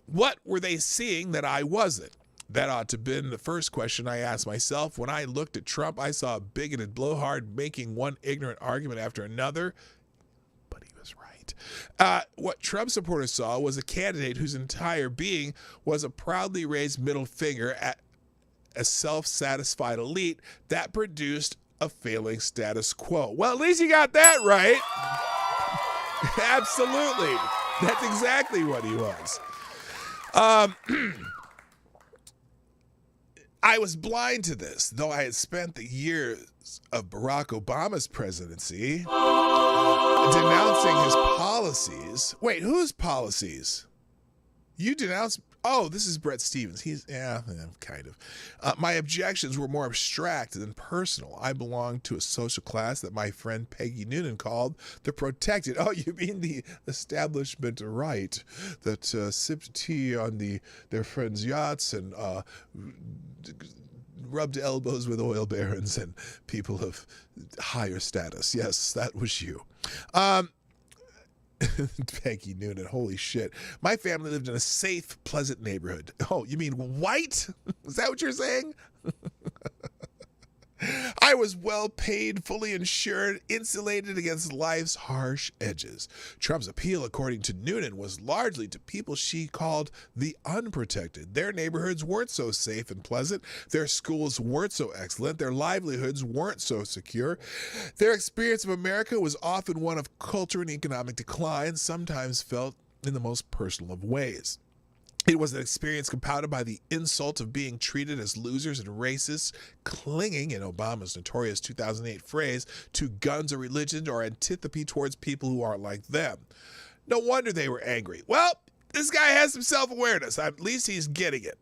What were they seeing that I wasn't? That ought to have been the first question I asked myself. When I looked at Trump, I saw a bigoted blowhard making one ignorant argument after another. But he was right. What Trump supporters saw was a candidate whose entire being was a proudly raised middle finger at a self-satisfied elite that produced a failing status quo. Well, at least you got that right. Absolutely. That's exactly what he was. I was blind to this, though I had spent the years of Barack Obama's presidency denouncing his policies. Wait, whose policies? You denounced Oh, this is Brett Stevens. Kind of. My objections were more abstract than personal. I belonged to a social class that my friend Peggy Noonan called the protected. Oh, you mean the establishment right that sipped tea on their friends' yachts and rubbed elbows with oil barons and people of higher status. Yes, that was you. Peggy Noonan, holy shit. My family lived in a safe, pleasant neighborhood. Oh, you mean white? Is that what you're saying? I was well paid, fully insured, insulated against life's harsh edges. Trump's appeal, according to Noonan, was largely to people she called the unprotected. Their neighborhoods weren't so safe and pleasant. Their schools weren't so excellent. Their livelihoods weren't so secure. Their experience of America was often one of culture and economic decline, sometimes felt in the most personal of ways. It was an experience compounded by the insult of being treated as losers and racists, clinging, in Obama's notorious 2008 phrase, to guns or religion or antipathy towards people who aren't like them. No wonder they were angry. Well, this guy has some self-awareness. At least he's getting it.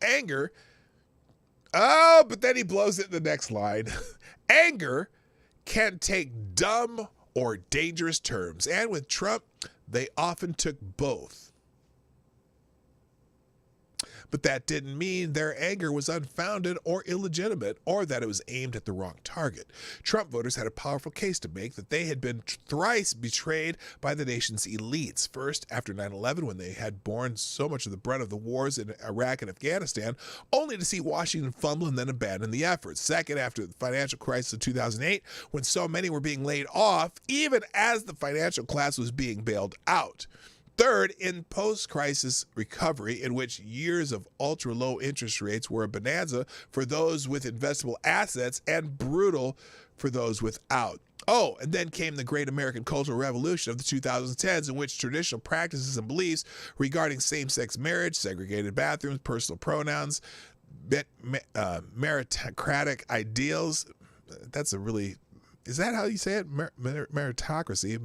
Anger. Oh, but then he blows it in the next line. Anger can take dumb or dangerous terms. And with Trump, they often took both. But that didn't mean their anger was unfounded or illegitimate or that it was aimed at the wrong target. Trump voters had a powerful case to make that they had been thrice betrayed by the nation's elites. First, after 9/11, when they had borne so much of the brunt of the wars in Iraq and Afghanistan, only to see Washington fumble and then abandon the effort. Second, after the financial crisis of 2008, when so many were being laid off, even as the financial class was being bailed out. Third, in post-crisis recovery, in which years of ultra-low interest rates were a bonanza for those with investable assets and brutal for those without. Oh, and then came the great American cultural revolution of the 2010s, in which traditional practices and beliefs regarding same-sex marriage, segregated bathrooms, personal pronouns, meritocratic ideals, that's a really, is that how you say it? Meritocracy,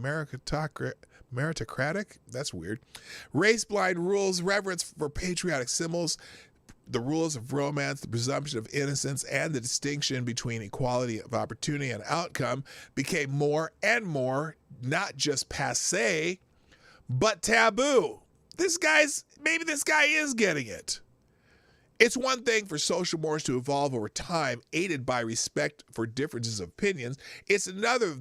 meritocratic? That's weird. Race-blind rules, reverence for patriotic symbols, the rules of romance, the presumption of innocence, and the distinction between equality of opportunity and outcome became more and more not just passé, but taboo. Maybe this guy is getting it. It's one thing for social mores to evolve over time, aided by respect for differences of opinions. It's another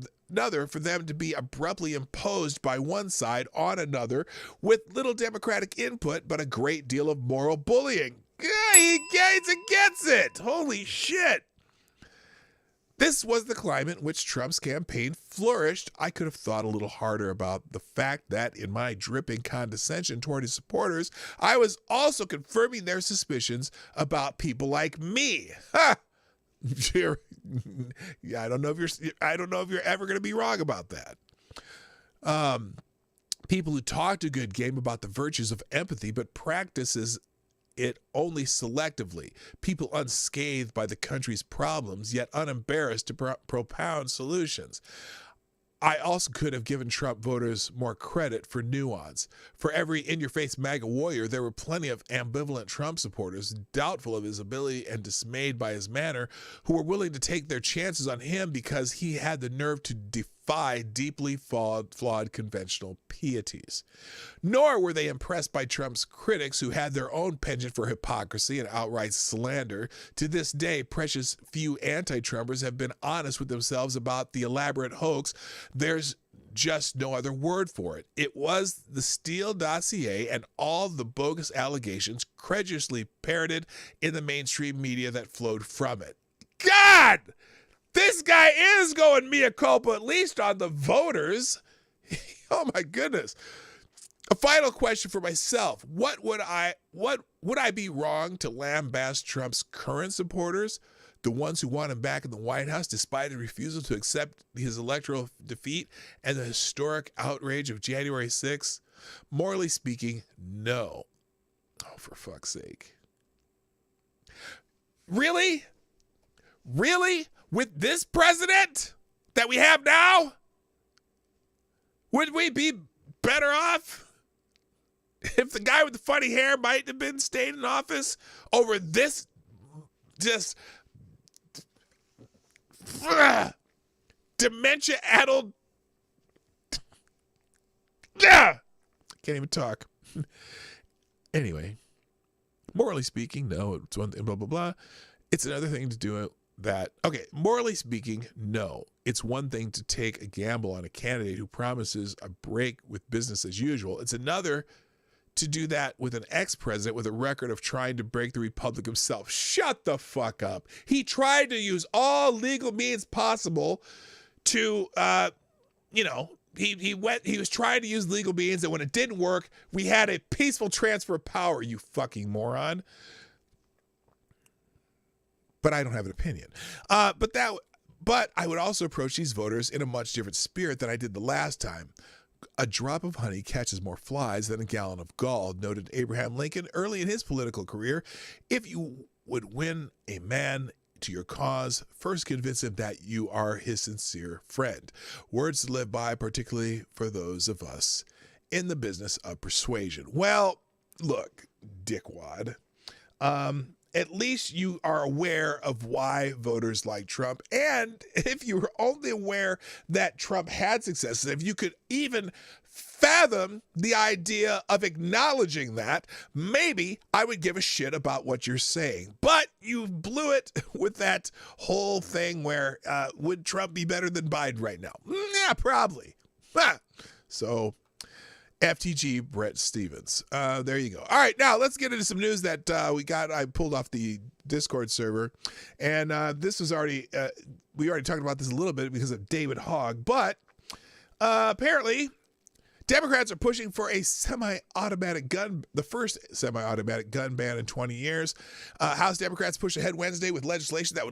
for them to be abruptly imposed by one side on another with little democratic input, but a great deal of moral bullying. He gets it. Holy shit. This was the climate in which Trump's campaign flourished. I could have thought a little harder about the fact that in my dripping condescension toward his supporters, I was also confirming their suspicions about people like me. Ha! I don't know if you're ever going to be wrong about that. People who talk a good game about the virtues of empathy, but practices it only selectively. People unscathed by the country's problems, yet unembarrassed to propound solutions. I also could have given Trump voters more credit for nuance. For every in-your-face MAGA warrior, there were plenty of ambivalent Trump supporters, doubtful of his ability and dismayed by his manner, who were willing to take their chances on him because he had the nerve to defy deeply flawed conventional pieties. Nor were they impressed by Trump's critics, who had their own penchant for hypocrisy and outright slander. To this day, precious few anti-Trumpers have been honest with themselves about the elaborate hoax. There's just no other word for it. It was the Steele dossier and all the bogus allegations credulously parroted in the mainstream media that flowed from it. God! This guy is going mea culpa, at least on the voters. Oh my goodness. A final question for myself. Would I be wrong to lambaste Trump's current supporters, the ones who want him back in the White House despite his refusal to accept his electoral defeat and the historic outrage of January 6th? Morally speaking, no. Oh, for fuck's sake. Really? Really? With this president that we have now? Would we be better off? if the guy with the funny hair might have been staying in office over this just dementia-addled, can't even talk. Anyway, morally speaking, no, it's one thing, blah, blah, blah. It's another thing to do it that, okay, morally speaking, no. It's one thing to take a gamble on a candidate who promises a break with business as usual. It's another to do that with an ex-president with a record of trying to break the republic himself. Shut the fuck up. He tried to use all legal means possible to, he was trying to use legal means, and when it didn't work, we had a peaceful transfer of power, you fucking moron. But I don't have an opinion. But I would also approach these voters in a much different spirit than I did the last time. A drop of honey catches more flies than a gallon of gall, noted Abraham Lincoln early in his political career. If you would win a man to your cause, first convince him that you are his sincere friend. Words to live by, particularly for those of us in the business of persuasion. Well, look, dickwad. At least you are aware of why voters like Trump. And if you were only aware that Trump had successes, if you could even fathom the idea of acknowledging that, maybe I would give a shit about what you're saying. But you blew it with that whole thing where would Trump be better than Biden right now? Yeah, probably. So FTG Brett Stevens. There you go. All right, now let's get into some news that I pulled off the Discord server. And this was already, we already talked about this a little bit because of David Hogg. But apparently, Democrats are pushing for a semi-automatic gun, the first semi-automatic gun ban in 20 years. House Democrats pushed ahead Wednesday with legislation that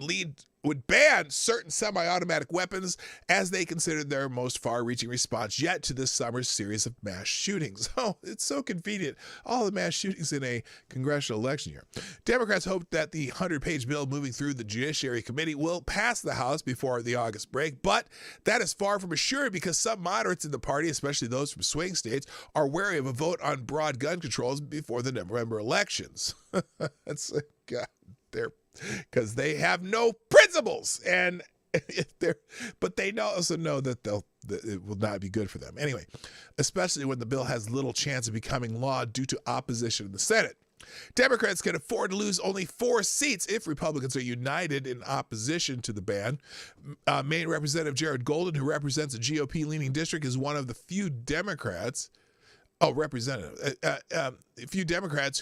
would ban certain semi-automatic weapons as they considered their most far-reaching response yet to this summer's series of mass shootings. Oh, it's so convenient. All the mass shootings in a congressional election year. Democrats hope that the 100-page bill moving through the Judiciary Committee will pass the House before the August break, but that is far from assured because some moderates in the party, especially those from swing states, are wary of a vote on broad gun controls before the November elections. That's God, because they have no principles, and but they also know that it will not be good for them anyway, especially when the bill has little chance of becoming law due to opposition in the Senate. Democrats can afford to lose only 4 seats if Republicans are united in opposition to the ban. Maine Representative Jared Golden, who represents a GOP-leaning district, is one of the few Democrats who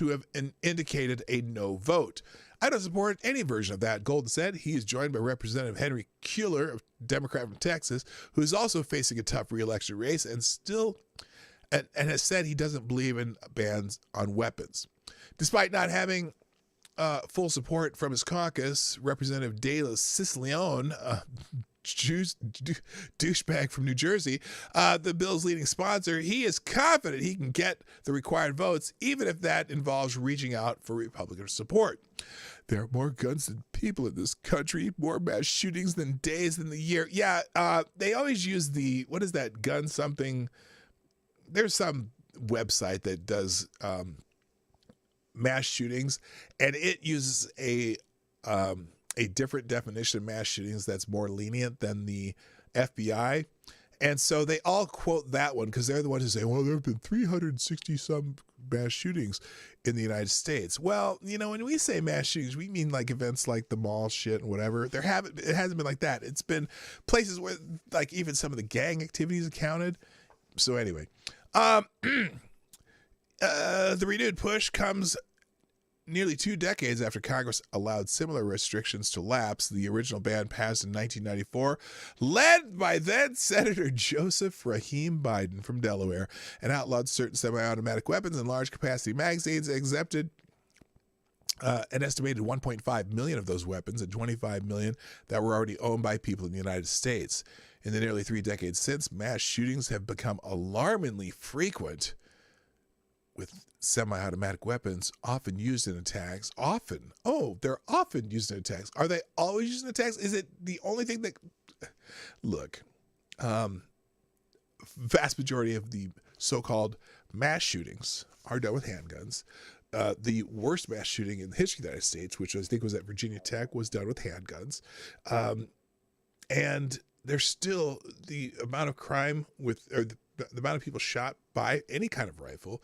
have indicated a no vote. I don't support any version of that, Golden said. He is joined by Representative Henry Kuehler, a Democrat from Texas, who is also facing a tough re-election race and has said he doesn't believe in bans on weapons. Despite not having full support from his caucus, Representative De La Sicilione, douchebag from New Jersey, the bill's leading sponsor, he is confident he can get the required votes, even if that involves reaching out for Republican support. There are more guns than people in this country, more mass shootings than days in the year. Yeah, they always use what is that, gun something? There's some website that does mass shootings, and it uses a different definition of mass shootings that's more lenient than the FBI. And so they all quote that one because they're the ones who say, well, there have been 360 some mass shootings in the United States. Well, when we say mass shootings, we mean like events like the mall shit and whatever. It hasn't been like that. It's been places where like even some of the gang activities are counted. So anyway, the renewed push comes nearly 2 decades after Congress allowed similar restrictions to lapse. The original ban passed in 1994, led by then Senator Joseph Rahim Biden from Delaware, and outlawed certain semi-automatic weapons and large-capacity magazines, exempted an estimated 1.5 million of those weapons and 25 million that were already owned by people in the United States. In the nearly 3 decades since, mass shootings have become alarmingly frequent, with semi-automatic weapons often used in attacks. They're often used in attacks. Are they always used in attacks? Is it the only thing that... Look, vast majority of the so-called mass shootings are done with handguns. The worst mass shooting in the history of the United States, which I think was at Virginia Tech, was done with handguns. And there's still the amount of crime the amount of people shot by any kind of rifle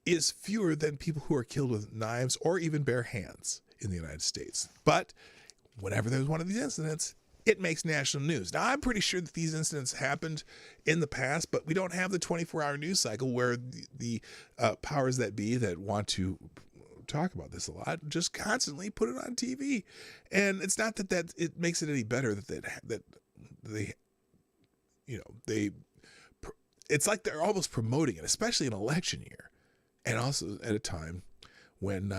is fewer than people who are killed with knives or even bare hands in the United States. But whenever there's one of these incidents, it makes national news. Now, I'm pretty sure that these incidents happened in the past, but we don't have the 24-hour news cycle where the powers that be that want to talk about this a lot just constantly put it on TV. And it's not that it makes it any better that they it's like they're almost promoting it, especially in election year, and also at a time when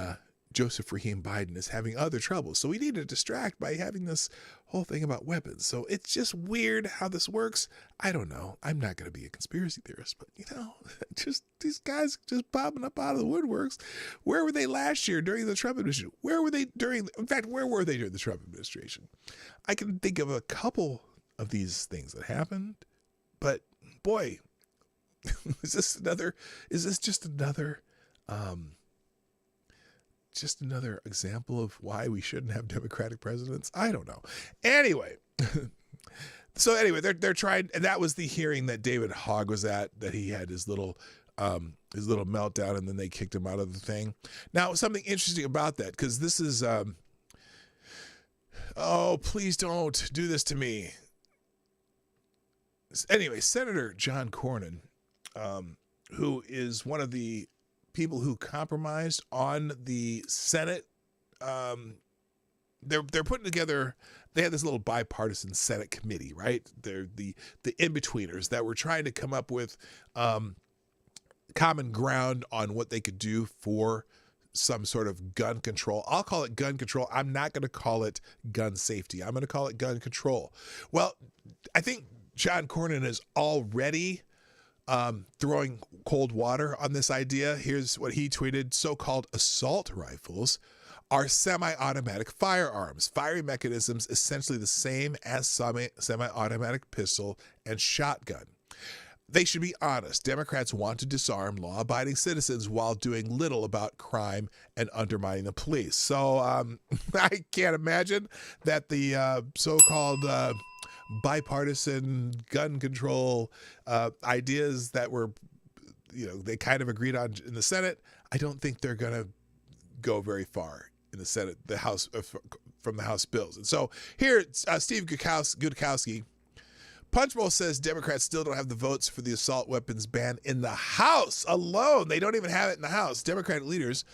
Joseph Rahim Biden is having other troubles. So we need to distract by having this whole thing about weapons. So it's just weird how this works. I don't know. I'm not going to be a conspiracy theorist, but just these guys just popping up out of the woodworks. Where were they last year during the Trump administration? Where were they during the Trump administration? I can think of a couple of these things that happened, but boy, is this just another example of why we shouldn't have Democratic presidents? I don't know. Anyway, they're trying, and that was the hearing that David Hogg was at, that he had his little meltdown, and then they kicked him out of the thing. Now, something interesting about that, because this is, oh, please don't do this to me. Anyway, Senator John Cornyn, who is one of the people who compromised on the Senate, they're putting together. They had this little bipartisan Senate committee, right? They're the in-betweeners that were trying to come up with common ground on what they could do for some sort of gun control. I'll call it gun control. I'm not going to call it gun safety. I'm going to call it gun control. Well, I think John Cornyn is already throwing cold water on this idea. Here's what he tweeted. So-called assault rifles are semi-automatic firearms. Firing mechanisms essentially the same as semi-automatic pistol and shotgun. They should be honest. Democrats want to disarm law-abiding citizens while doing little about crime and undermining the police. So I can't imagine that the so-called bipartisan gun control ideas that were, they kind of agreed on in the Senate, I don't think they're going to go very far in the Senate, the House, from the House bills. And so here, Steve Gudkowski, Punchbowl says Democrats still don't have the votes for the assault weapons ban in the House alone. They don't even have it in the House. Democratic leaders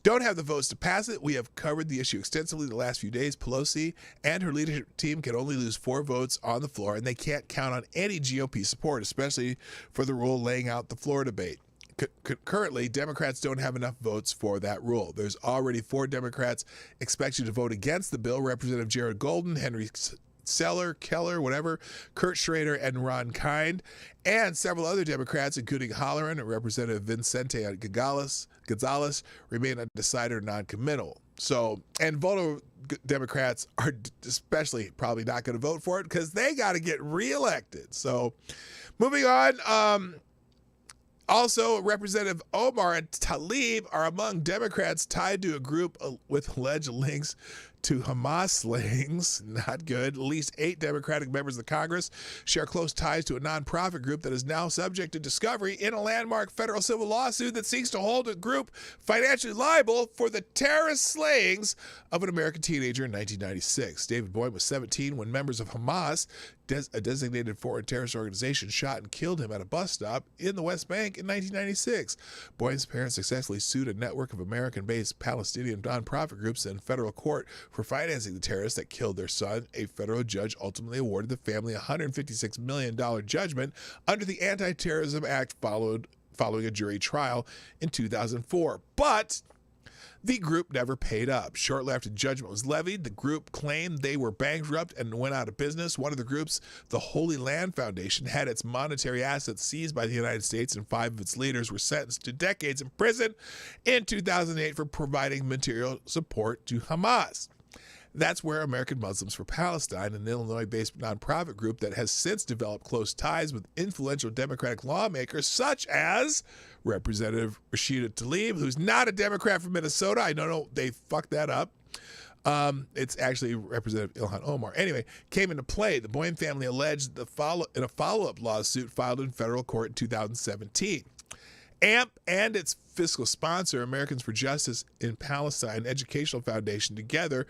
don't have the votes to pass it. We have covered the issue extensively the last few days. Pelosi and her leadership team can only lose 4 votes on the floor, and they can't count on any GOP support, especially for the rule laying out the floor debate. Currently, Democrats don't have enough votes for that rule. There's already 4 Democrats expected to vote against the bill: Representative Jared Golden, Henry Keller, whatever, Kurt Schrader, and Ron Kind, and several other Democrats, including Holleran and Representative Vicente Gonzalez, remain undecided or non-committal. So, and voter Democrats are especially probably not going to vote for it because they got to get reelected. So, moving on. Also, Representative Omar and Tlaib are among Democrats tied to a group with alleged links to Hamas slayings. Not good. At least 8 Democratic members of the Congress share close ties to a nonprofit group that is now subject to discovery in a landmark federal civil lawsuit that seeks to hold a group financially liable for the terrorist slayings of an American teenager in 1996. David Boyd was 17 when members of Hamas, a designated foreign terrorist organization, shot and killed him at a bus stop in the West Bank in 1996. Boyd's parents successfully sued a network of American-based Palestinian nonprofit groups in federal court for financing the terrorists that killed their son. A federal judge ultimately awarded the family a $156 million judgment under the Anti-Terrorism Act following a jury trial in 2004. But the group never paid up. Shortly after judgment was levied, the group claimed they were bankrupt and went out of business. One of the groups, the Holy Land Foundation, had its monetary assets seized by the United States, and 5 of its leaders were sentenced to decades in prison in 2008 for providing material support to Hamas. That's where American Muslims for Palestine, an Illinois-based nonprofit group that has since developed close ties with influential Democratic lawmakers such as Representative Rashida Tlaib, who's not a Democrat from Minnesota. I don't know, they fucked that up. It's actually Representative Ilhan Omar. Anyway, came into play. The Boyne family alleged in a follow-up lawsuit filed in federal court in 2017. AMP and its fiscal sponsor, Americans for Justice in Palestine Educational Foundation, together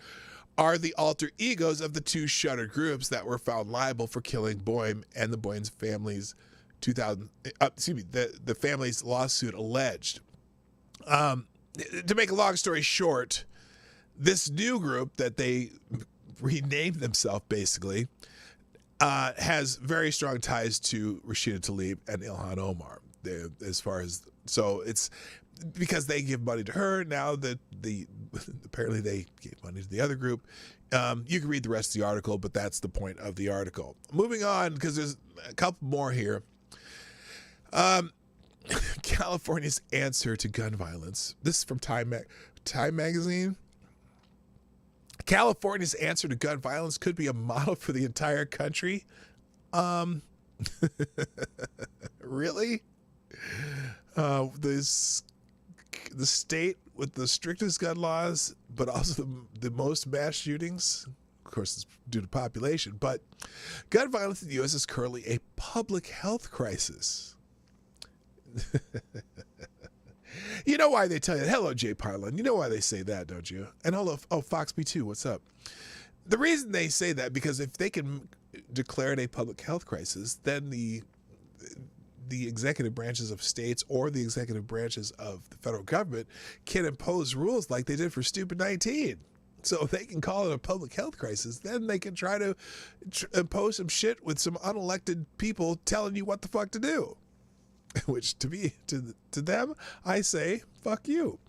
are the alter egos of the two shuttered groups that were found liable for killing Boyne and the Boyne's family's the family's lawsuit alleged. To make a long story short, this new group that they renamed themselves basically has very strong ties to Rashida Tlaib and Ilhan Omar. So it's because they give money to her now that apparently they gave money to the other group. You can read the rest of the article, but that's the point of the article. Moving on, because there's a couple more here. California's answer to gun violence. This is from Time magazine. California's answer to gun violence could be a model for the entire country. Really? The state with the strictest gun laws, but also the most mass shootings. Of course, it's due to population, but gun violence in the U.S. is currently a public health crisis. You know why they tell you that? Hello, Jay Parlin. You know why they say that, don't you? And Fox B2, what's up? The reason they say that, because if they can declare it a public health crisis, then the executive branches of states or the executive branches of the federal government can impose rules like they did for Stupid 19. So if they can call it a public health crisis, then they can try to impose some shit with some unelected people telling you what the fuck to do. Which to them, I say, fuck you.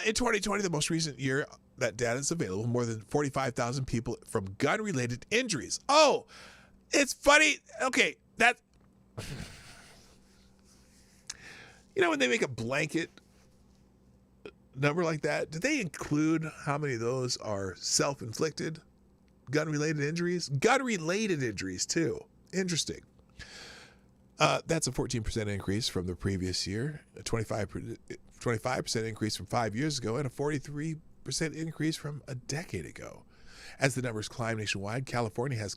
In 2020, the most recent year that data is available, more than 45,000 people from gun-related injuries. Oh, it's funny. Okay, that... You know when they make a blanket number like that, do they include how many of those are self-inflicted gun-related injuries? Gun-related injuries, too. Interesting. That's a 14% increase from the previous year, a 25% increase from 5 years ago, and a 43% increase from a decade ago. As the numbers climb nationwide, California has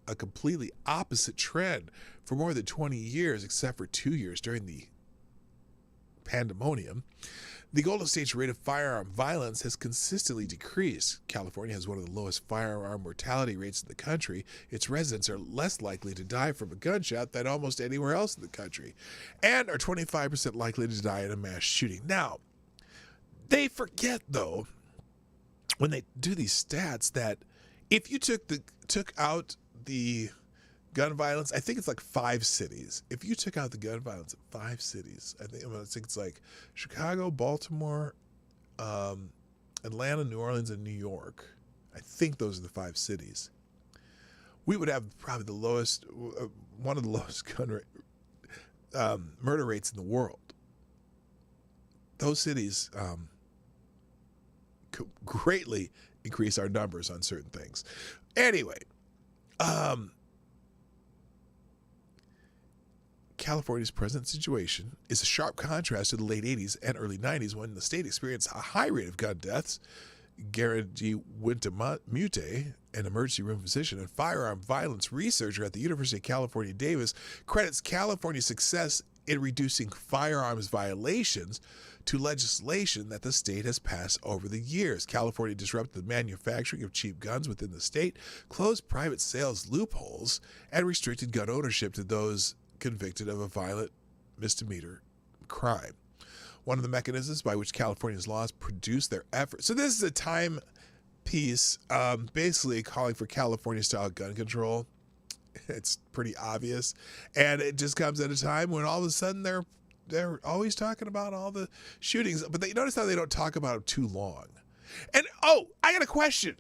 a completely opposite trend for more than 20 years, except for 2 years during the pandemonium. The Golden State's rate of firearm violence has consistently decreased. California has one of the lowest firearm mortality rates in the country. Its residents are less likely to die from a gunshot than almost anywhere else in the country, and are 25% likely to die in a mass shooting. Now, they forget, though, when they do these stats, that if you took out the gun violence, I think it's like 5 cities. If you took out the gun violence in 5 cities, I think it's like Chicago, Baltimore, Atlanta, New Orleans, and New York. I think those are the 5 cities. We would have probably the lowest, one of the lowest murder rates in the world. Those cities could greatly increase our numbers on certain things. Anyway, California's present situation is a sharp contrast to the late 80s and early 90s when the state experienced a high rate of gun deaths. Gary Wintemute, an emergency room physician and firearm violence researcher at the University of California, Davis, credits California's success in reducing firearms violations to legislation that the state has passed over the years. California disrupted the manufacturing of cheap guns within the state, closed private sales loopholes, and restricted gun ownership to those convicted of a violent misdemeanor crime. One of the mechanisms by which California's laws produce their efforts. So this is a Time piece basically calling for California-style gun control. It's pretty obvious. And it just comes at a time when all of a sudden they're always talking about all the shootings. But you notice how they don't talk about them too long. And, I got a question.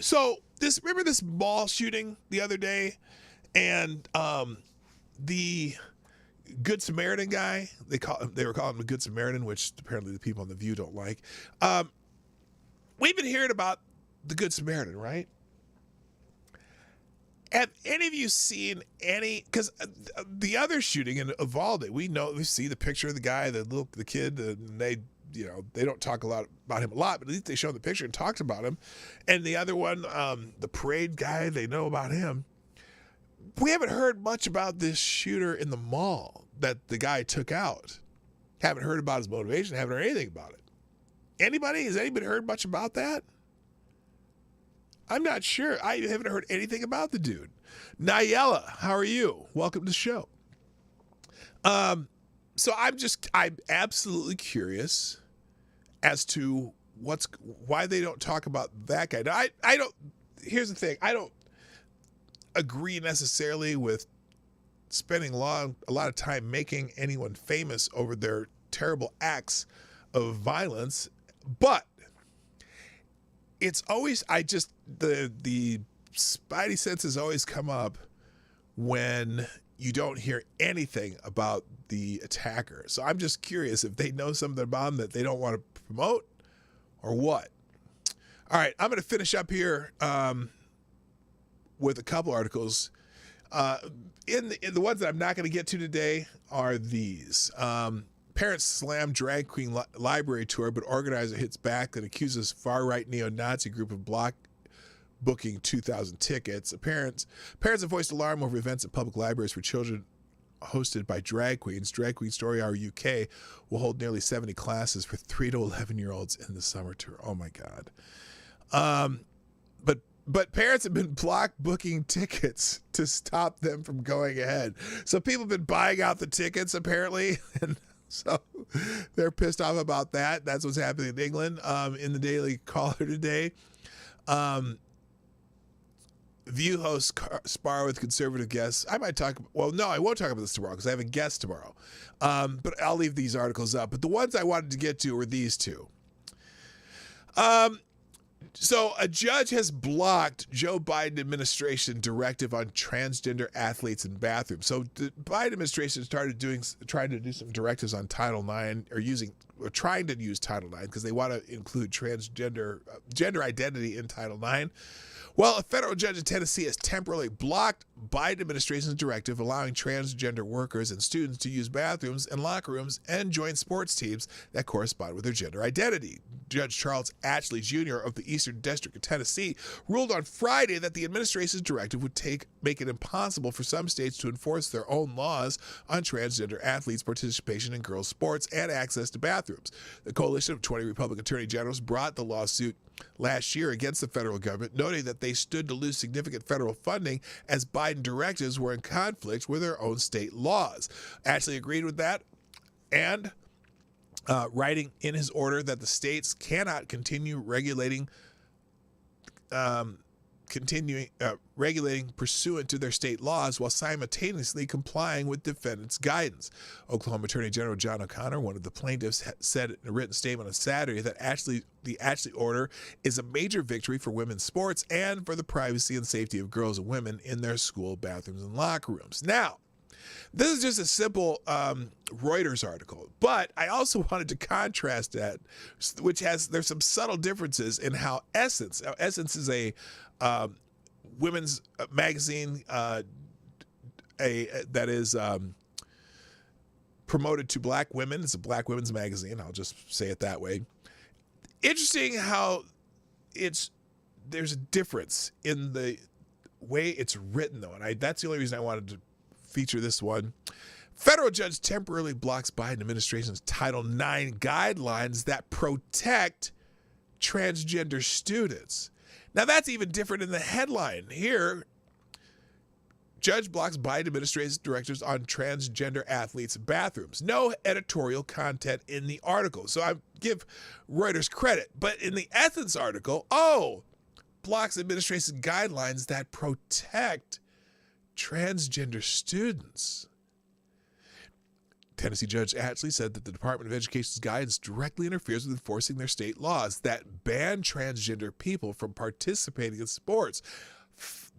So remember this mall shooting the other day? And the Good Samaritan guy, they were calling him a Good Samaritan, which apparently the people on The View don't like. We've been hearing about the Good Samaritan, right? Have any of you seen any? Because the other shooting in Uvalde, we see the picture of the guy, the kid, and they don't talk about him a lot, but at least they show the picture and talked about him. And the other one, the parade guy, they know about him. We haven't heard much about this shooter in the mall that the guy took out. Haven't heard about his motivation. Haven't heard anything about it. Anybody? Has anybody heard much about that? I'm not sure. I haven't heard anything about the dude. Nayela, how are you? Welcome to the show. So I'm absolutely curious as to why they don't talk about that guy. Now, I don't. Here's the thing. I don't agree necessarily with spending a lot of time making anyone famous over their terrible acts of violence, but it's always the spidey senses always come up when you don't hear anything about the attacker. So I'm just curious if they know something about him that they don't want to promote or what. All right, I'm going to finish up here with a couple articles. In the ones that I'm not going to get to today are these. Parents slam drag queen library tour, but organizer hits back and accuses far-right neo-Nazi group of block booking 2,000 tickets. Parents have voiced alarm over events at public libraries for children hosted by drag queens. Drag Queen Story Hour UK will hold nearly 70 classes for 3 to 11-year-olds in the summer tour. Oh my God. But parents have been block booking tickets to stop them from going ahead. So people have been buying out the tickets apparently, and so they're pissed off about that. That's what's happening in England. In the Daily Caller today, View hosts spar with conservative guests. I won't talk about this tomorrow because I have a guest tomorrow. But I'll leave these articles up. But the ones I wanted to get to were these two. So a judge has blocked Joe Biden administration directive on transgender athletes in bathrooms. So the Biden administration started trying to do some directives on Title IX, or trying to use Title IX because they want to include transgender gender identity in Title IX. Well, a federal judge in Tennessee has temporarily blocked Biden administration's directive allowing transgender workers and students to use bathrooms and locker rooms and join sports teams that correspond with their gender identity. Judge Charles Ashley Jr. of the Eastern District of Tennessee ruled on Friday that the administration's directive would make it impossible for some states to enforce their own laws on transgender athletes' participation in girls' sports and access to bathrooms. The coalition of 20 Republican attorney generals brought the lawsuit last year against the federal government, noting that they stood to lose significant federal funding as Biden directives were in conflict with their own state laws. Ashley agreed with that and writing in his order that the states cannot continue regulating pursuant to their state laws while simultaneously complying with defendants' guidance. Oklahoma Attorney General John O'Connor, one of the plaintiffs, said in a written statement on Saturday that the Ashley order is a major victory for women's sports and for the privacy and safety of girls and women in their school bathrooms and locker rooms. Now, this is just a simple Reuters article, but I also wanted to contrast that, there's some subtle differences in how Essence is a women's magazine that is promoted to black women. It's a black women's magazine. I'll just say it that way. Interesting how there's a difference in the way it's written, though, and that's the only reason I wanted to feature this one. Federal judge temporarily blocks Biden administration's Title IX guidelines that protect transgender students. Now, that's even different in the headline. Here, judge blocks Biden administration's directives on transgender athletes' bathrooms. No editorial content in the article. So I give Reuters credit. But in the Essence article, blocks administration's guidelines that protect transgender students. Tennessee Judge Ashley said that the Department of Education's guidance directly interferes with enforcing their state laws that ban transgender people from participating in sports.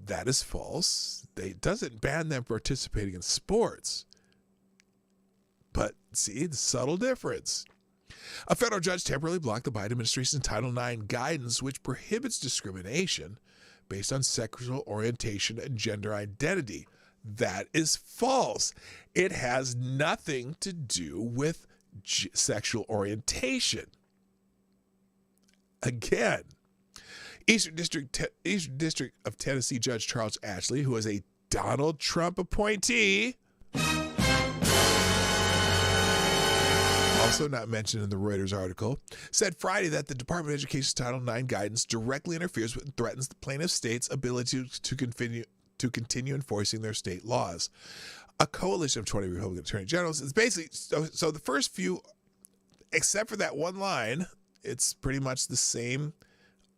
That is false. It doesn't ban them participating in sports. But see, the subtle difference. A federal judge temporarily blocked the Biden administration's Title IX guidance, which prohibits discrimination based on sexual orientation and gender identity. That is false. It has nothing to do with sexual orientation. Again, Eastern District of Tennessee Judge Charles Ashley, who is a Donald Trump appointee, also not mentioned in the Reuters article, said Friday that the Department of Education's Title IX guidance directly interferes with and threatens the plaintiff state's ability to continue enforcing their state laws. A coalition of 20 Republican attorney generals is basically, so the first few, except for that one line, it's pretty much the same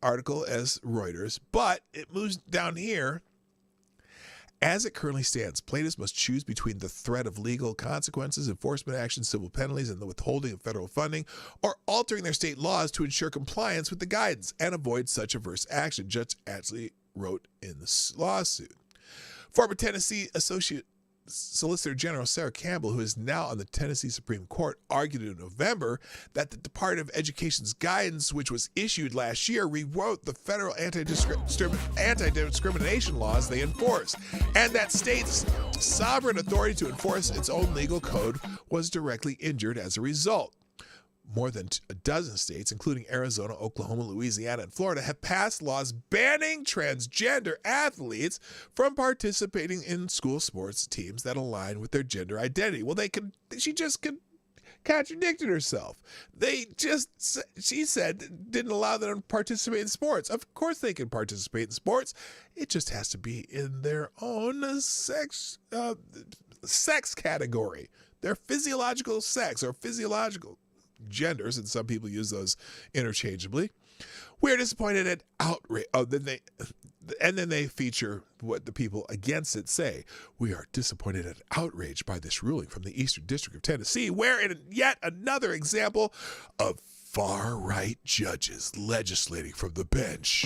article as Reuters, but it moves down here. As it currently stands, plaintiffs must choose between the threat of legal consequences, enforcement actions, civil penalties, and the withholding of federal funding, or altering their state laws to ensure compliance with the guidance and avoid such adverse action, Judge Ashley wrote in the lawsuit. Former Tennessee Associate Solicitor General Sarah Campbell, who is now on the Tennessee Supreme Court, argued in November that the Department of Education's guidance, which was issued last year, rewrote the federal anti-discrimination laws they enforce, and that states' sovereign authority to enforce its own legal code was directly injured as a result. More than a dozen states, including Arizona, Oklahoma, Louisiana, and Florida, have passed laws banning transgender athletes from participating in school sports teams that align with their gender identity. Well, she just contradicted herself. She said didn't allow them to participate in sports. Of course they can participate in sports. It just has to be in their own sex category. Their physiological sex or physiological genders, and some people use those interchangeably. We're disappointed at outrage. Then they feature what the people against it say. We are disappointed and outraged by this ruling from the Eastern District of Tennessee, where in yet another example of far-right judges legislating from the bench.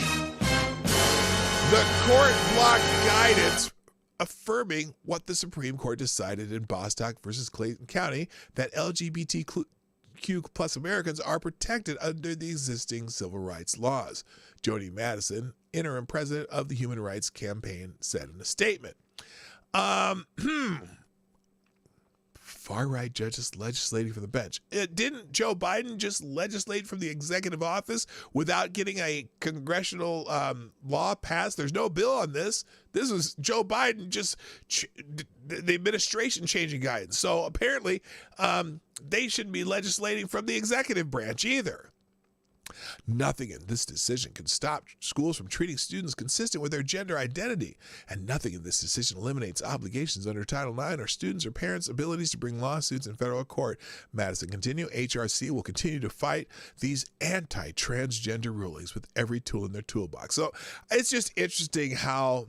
The court blocked guidance affirming what the Supreme Court decided in Bostock versus Clayton County, that LGBTQ plus Americans are protected under the existing civil rights laws. Joni Madison, interim president of the Human Rights Campaign, said in a statement. Far-right judges legislating from the bench. Didn't Joe Biden just legislate from the executive office without getting a congressional law passed? There's no bill on this. This was Joe Biden just the administration changing guidance. So apparently they shouldn't be legislating from the executive branch either. Nothing in this decision can stop schools from treating students consistent with their gender identity, and nothing in this decision eliminates obligations under Title IX or students' or parents' abilities to bring lawsuits in federal court. Madison continued, HRC will continue to fight these anti-transgender rulings with every tool in their toolbox. So it's just interesting how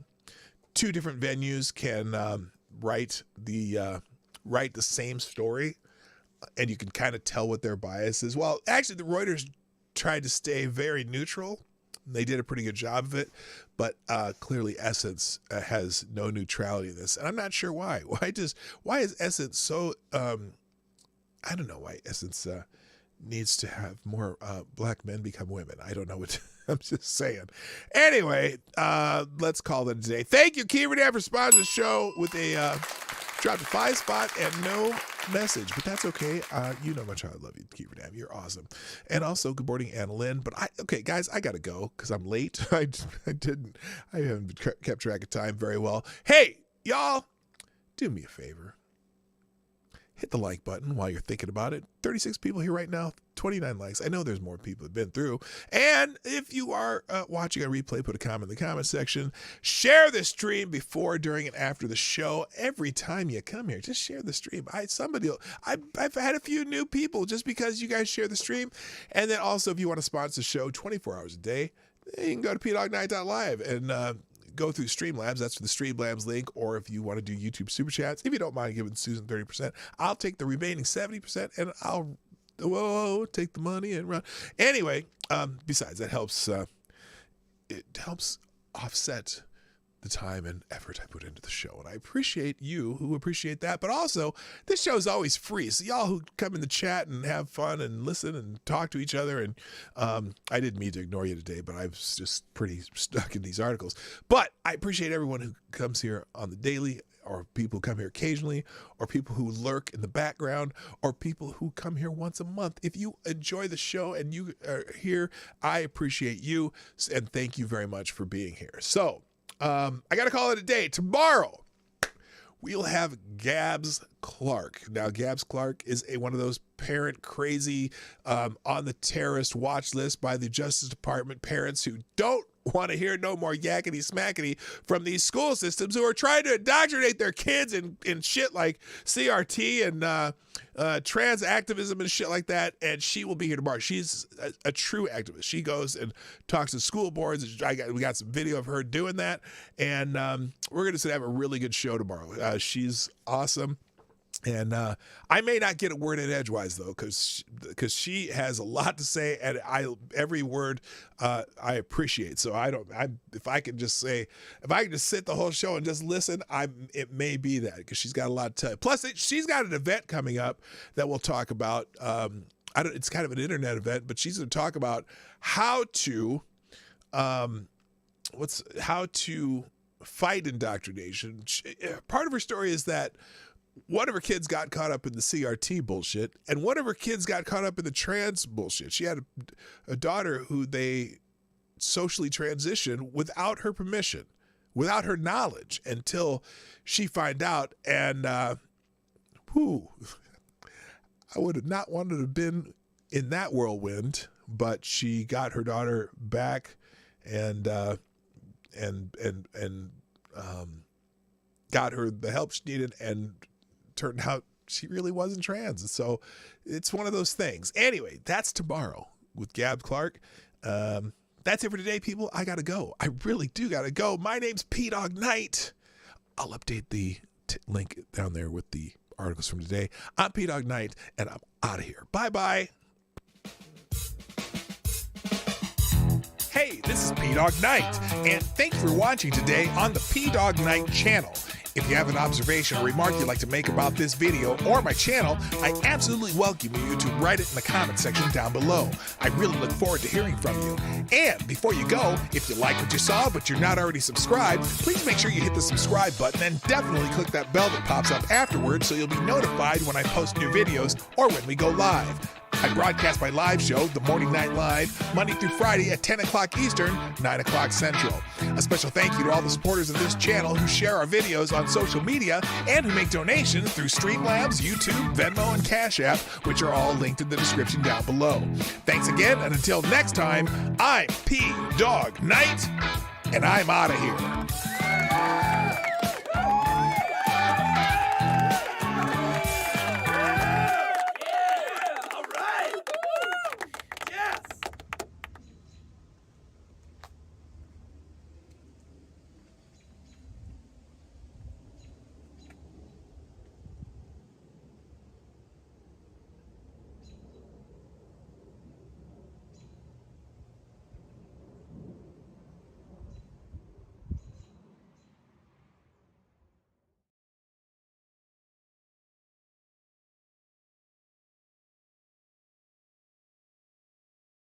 two different venues can write the same story, and you can kind of tell what their bias is. Well, actually, the Reuters tried to stay very neutral. They did a pretty good job of it, but clearly Essence has no neutrality in this, and I'm not sure why. Why is Essence so? I don't know why Essence needs to have more black men become women. I don't know what. I'm just saying. Anyway, let's call it a day. Thank you, Kieran, for sponsoring the show with a dropped a 5 spot and no message, but that's okay. You know how much I love you, Kieran. You're awesome. And also, good morning, Anna Lynn. But okay, guys, I gotta go because I'm late. I haven't kept track of time very well. Hey, y'all, do me a favor. Hit the like button while you're thinking about it. 36 people here right now, 29 likes. I know there's more people that have been through. And if you are watching a replay, put a comment in the comment section. Share the stream before, during, and after the show. Every time you come here, just share the stream. I've had a few new people just because you guys share the stream. And then also, if you want to sponsor the show 24 hours a day, you can go to pdognight.live and go through Streamlabs. That's the Streamlabs link. Or if you want to do YouTube Super Chats, if you don't mind giving Susan 30%, I'll take the remaining 70% and I'll take the money and run. Anyway, besides, that helps. It helps offset the time and effort I put into the show. And I appreciate you who appreciate that. But also, this show is always free. So y'all who come in the chat and have fun and listen and talk to each other. And I didn't mean to ignore you today, but I was just pretty stuck in these articles. But I appreciate everyone who comes here on the daily, or people who come here occasionally, or people who lurk in the background, or people who come here once a month. If you enjoy the show and you are here, I appreciate you, and thank you very much for being here. So, I got to call it a day. Tomorrow, we'll have Gabs Clark. Now, Gabs Clark is one of those parent crazy, on the terrorist watch list by the Justice Department parents who don't want to hear no more yakety smackety from these school systems who are trying to indoctrinate their kids in shit like CRT and trans activism and shit like that. And she will be here tomorrow. She's a true activist. She goes and talks to school boards. We got some video of her doing that. And we're going to have a really good show tomorrow. She's awesome. And I may not get a word in edgewise though, because she has a lot to say, and every word I appreciate. So if I can just sit the whole show and just listen, it may be that, because she's got a lot to tell you. Plus, she's got an event coming up that we'll talk about. It's kind of an internet event, but she's going to talk about how to fight indoctrination. Part of her story is that one of her kids got caught up in the CRT bullshit, and one of her kids got caught up in the trans bullshit. She had a daughter who they socially transitioned without her permission, without her knowledge, until she found out. And I would have not wanted to have been in that whirlwind, but she got her daughter back and got her the help she needed, and turned out she really wasn't trans. So it's one of those things. Anyway, that's tomorrow with Gab Clark. That's it for today, people. I gotta go. I really do gotta go. My name's P-Dog Knight. I'll update the link down there with the articles from today. I'm P-Dog Knight, and I'm out of here. Bye-bye. Hey, this is P-Dog Knight, and thanks for watching today on the P-Dog Knight channel. If you have an observation or remark you'd like to make about this video or my channel, I absolutely welcome you to write it in the comment section down below. I really look forward to hearing from you. And before you go, if you like what you saw but you're not already subscribed, please make sure you hit the subscribe button and definitely click that bell that pops up afterwards so you'll be notified when I post new videos or when we go live. I broadcast my live show, The Morning Night Live, Monday through Friday at 10 o'clock Eastern, 9 o'clock Central. A special thank you to all the supporters of this channel who share our videos on social media and who make donations through Streamlabs, YouTube, Venmo, and Cash App, which are all linked in the description down below. Thanks again, and until next time, I'm P-Dog Knight, and I'm out of here.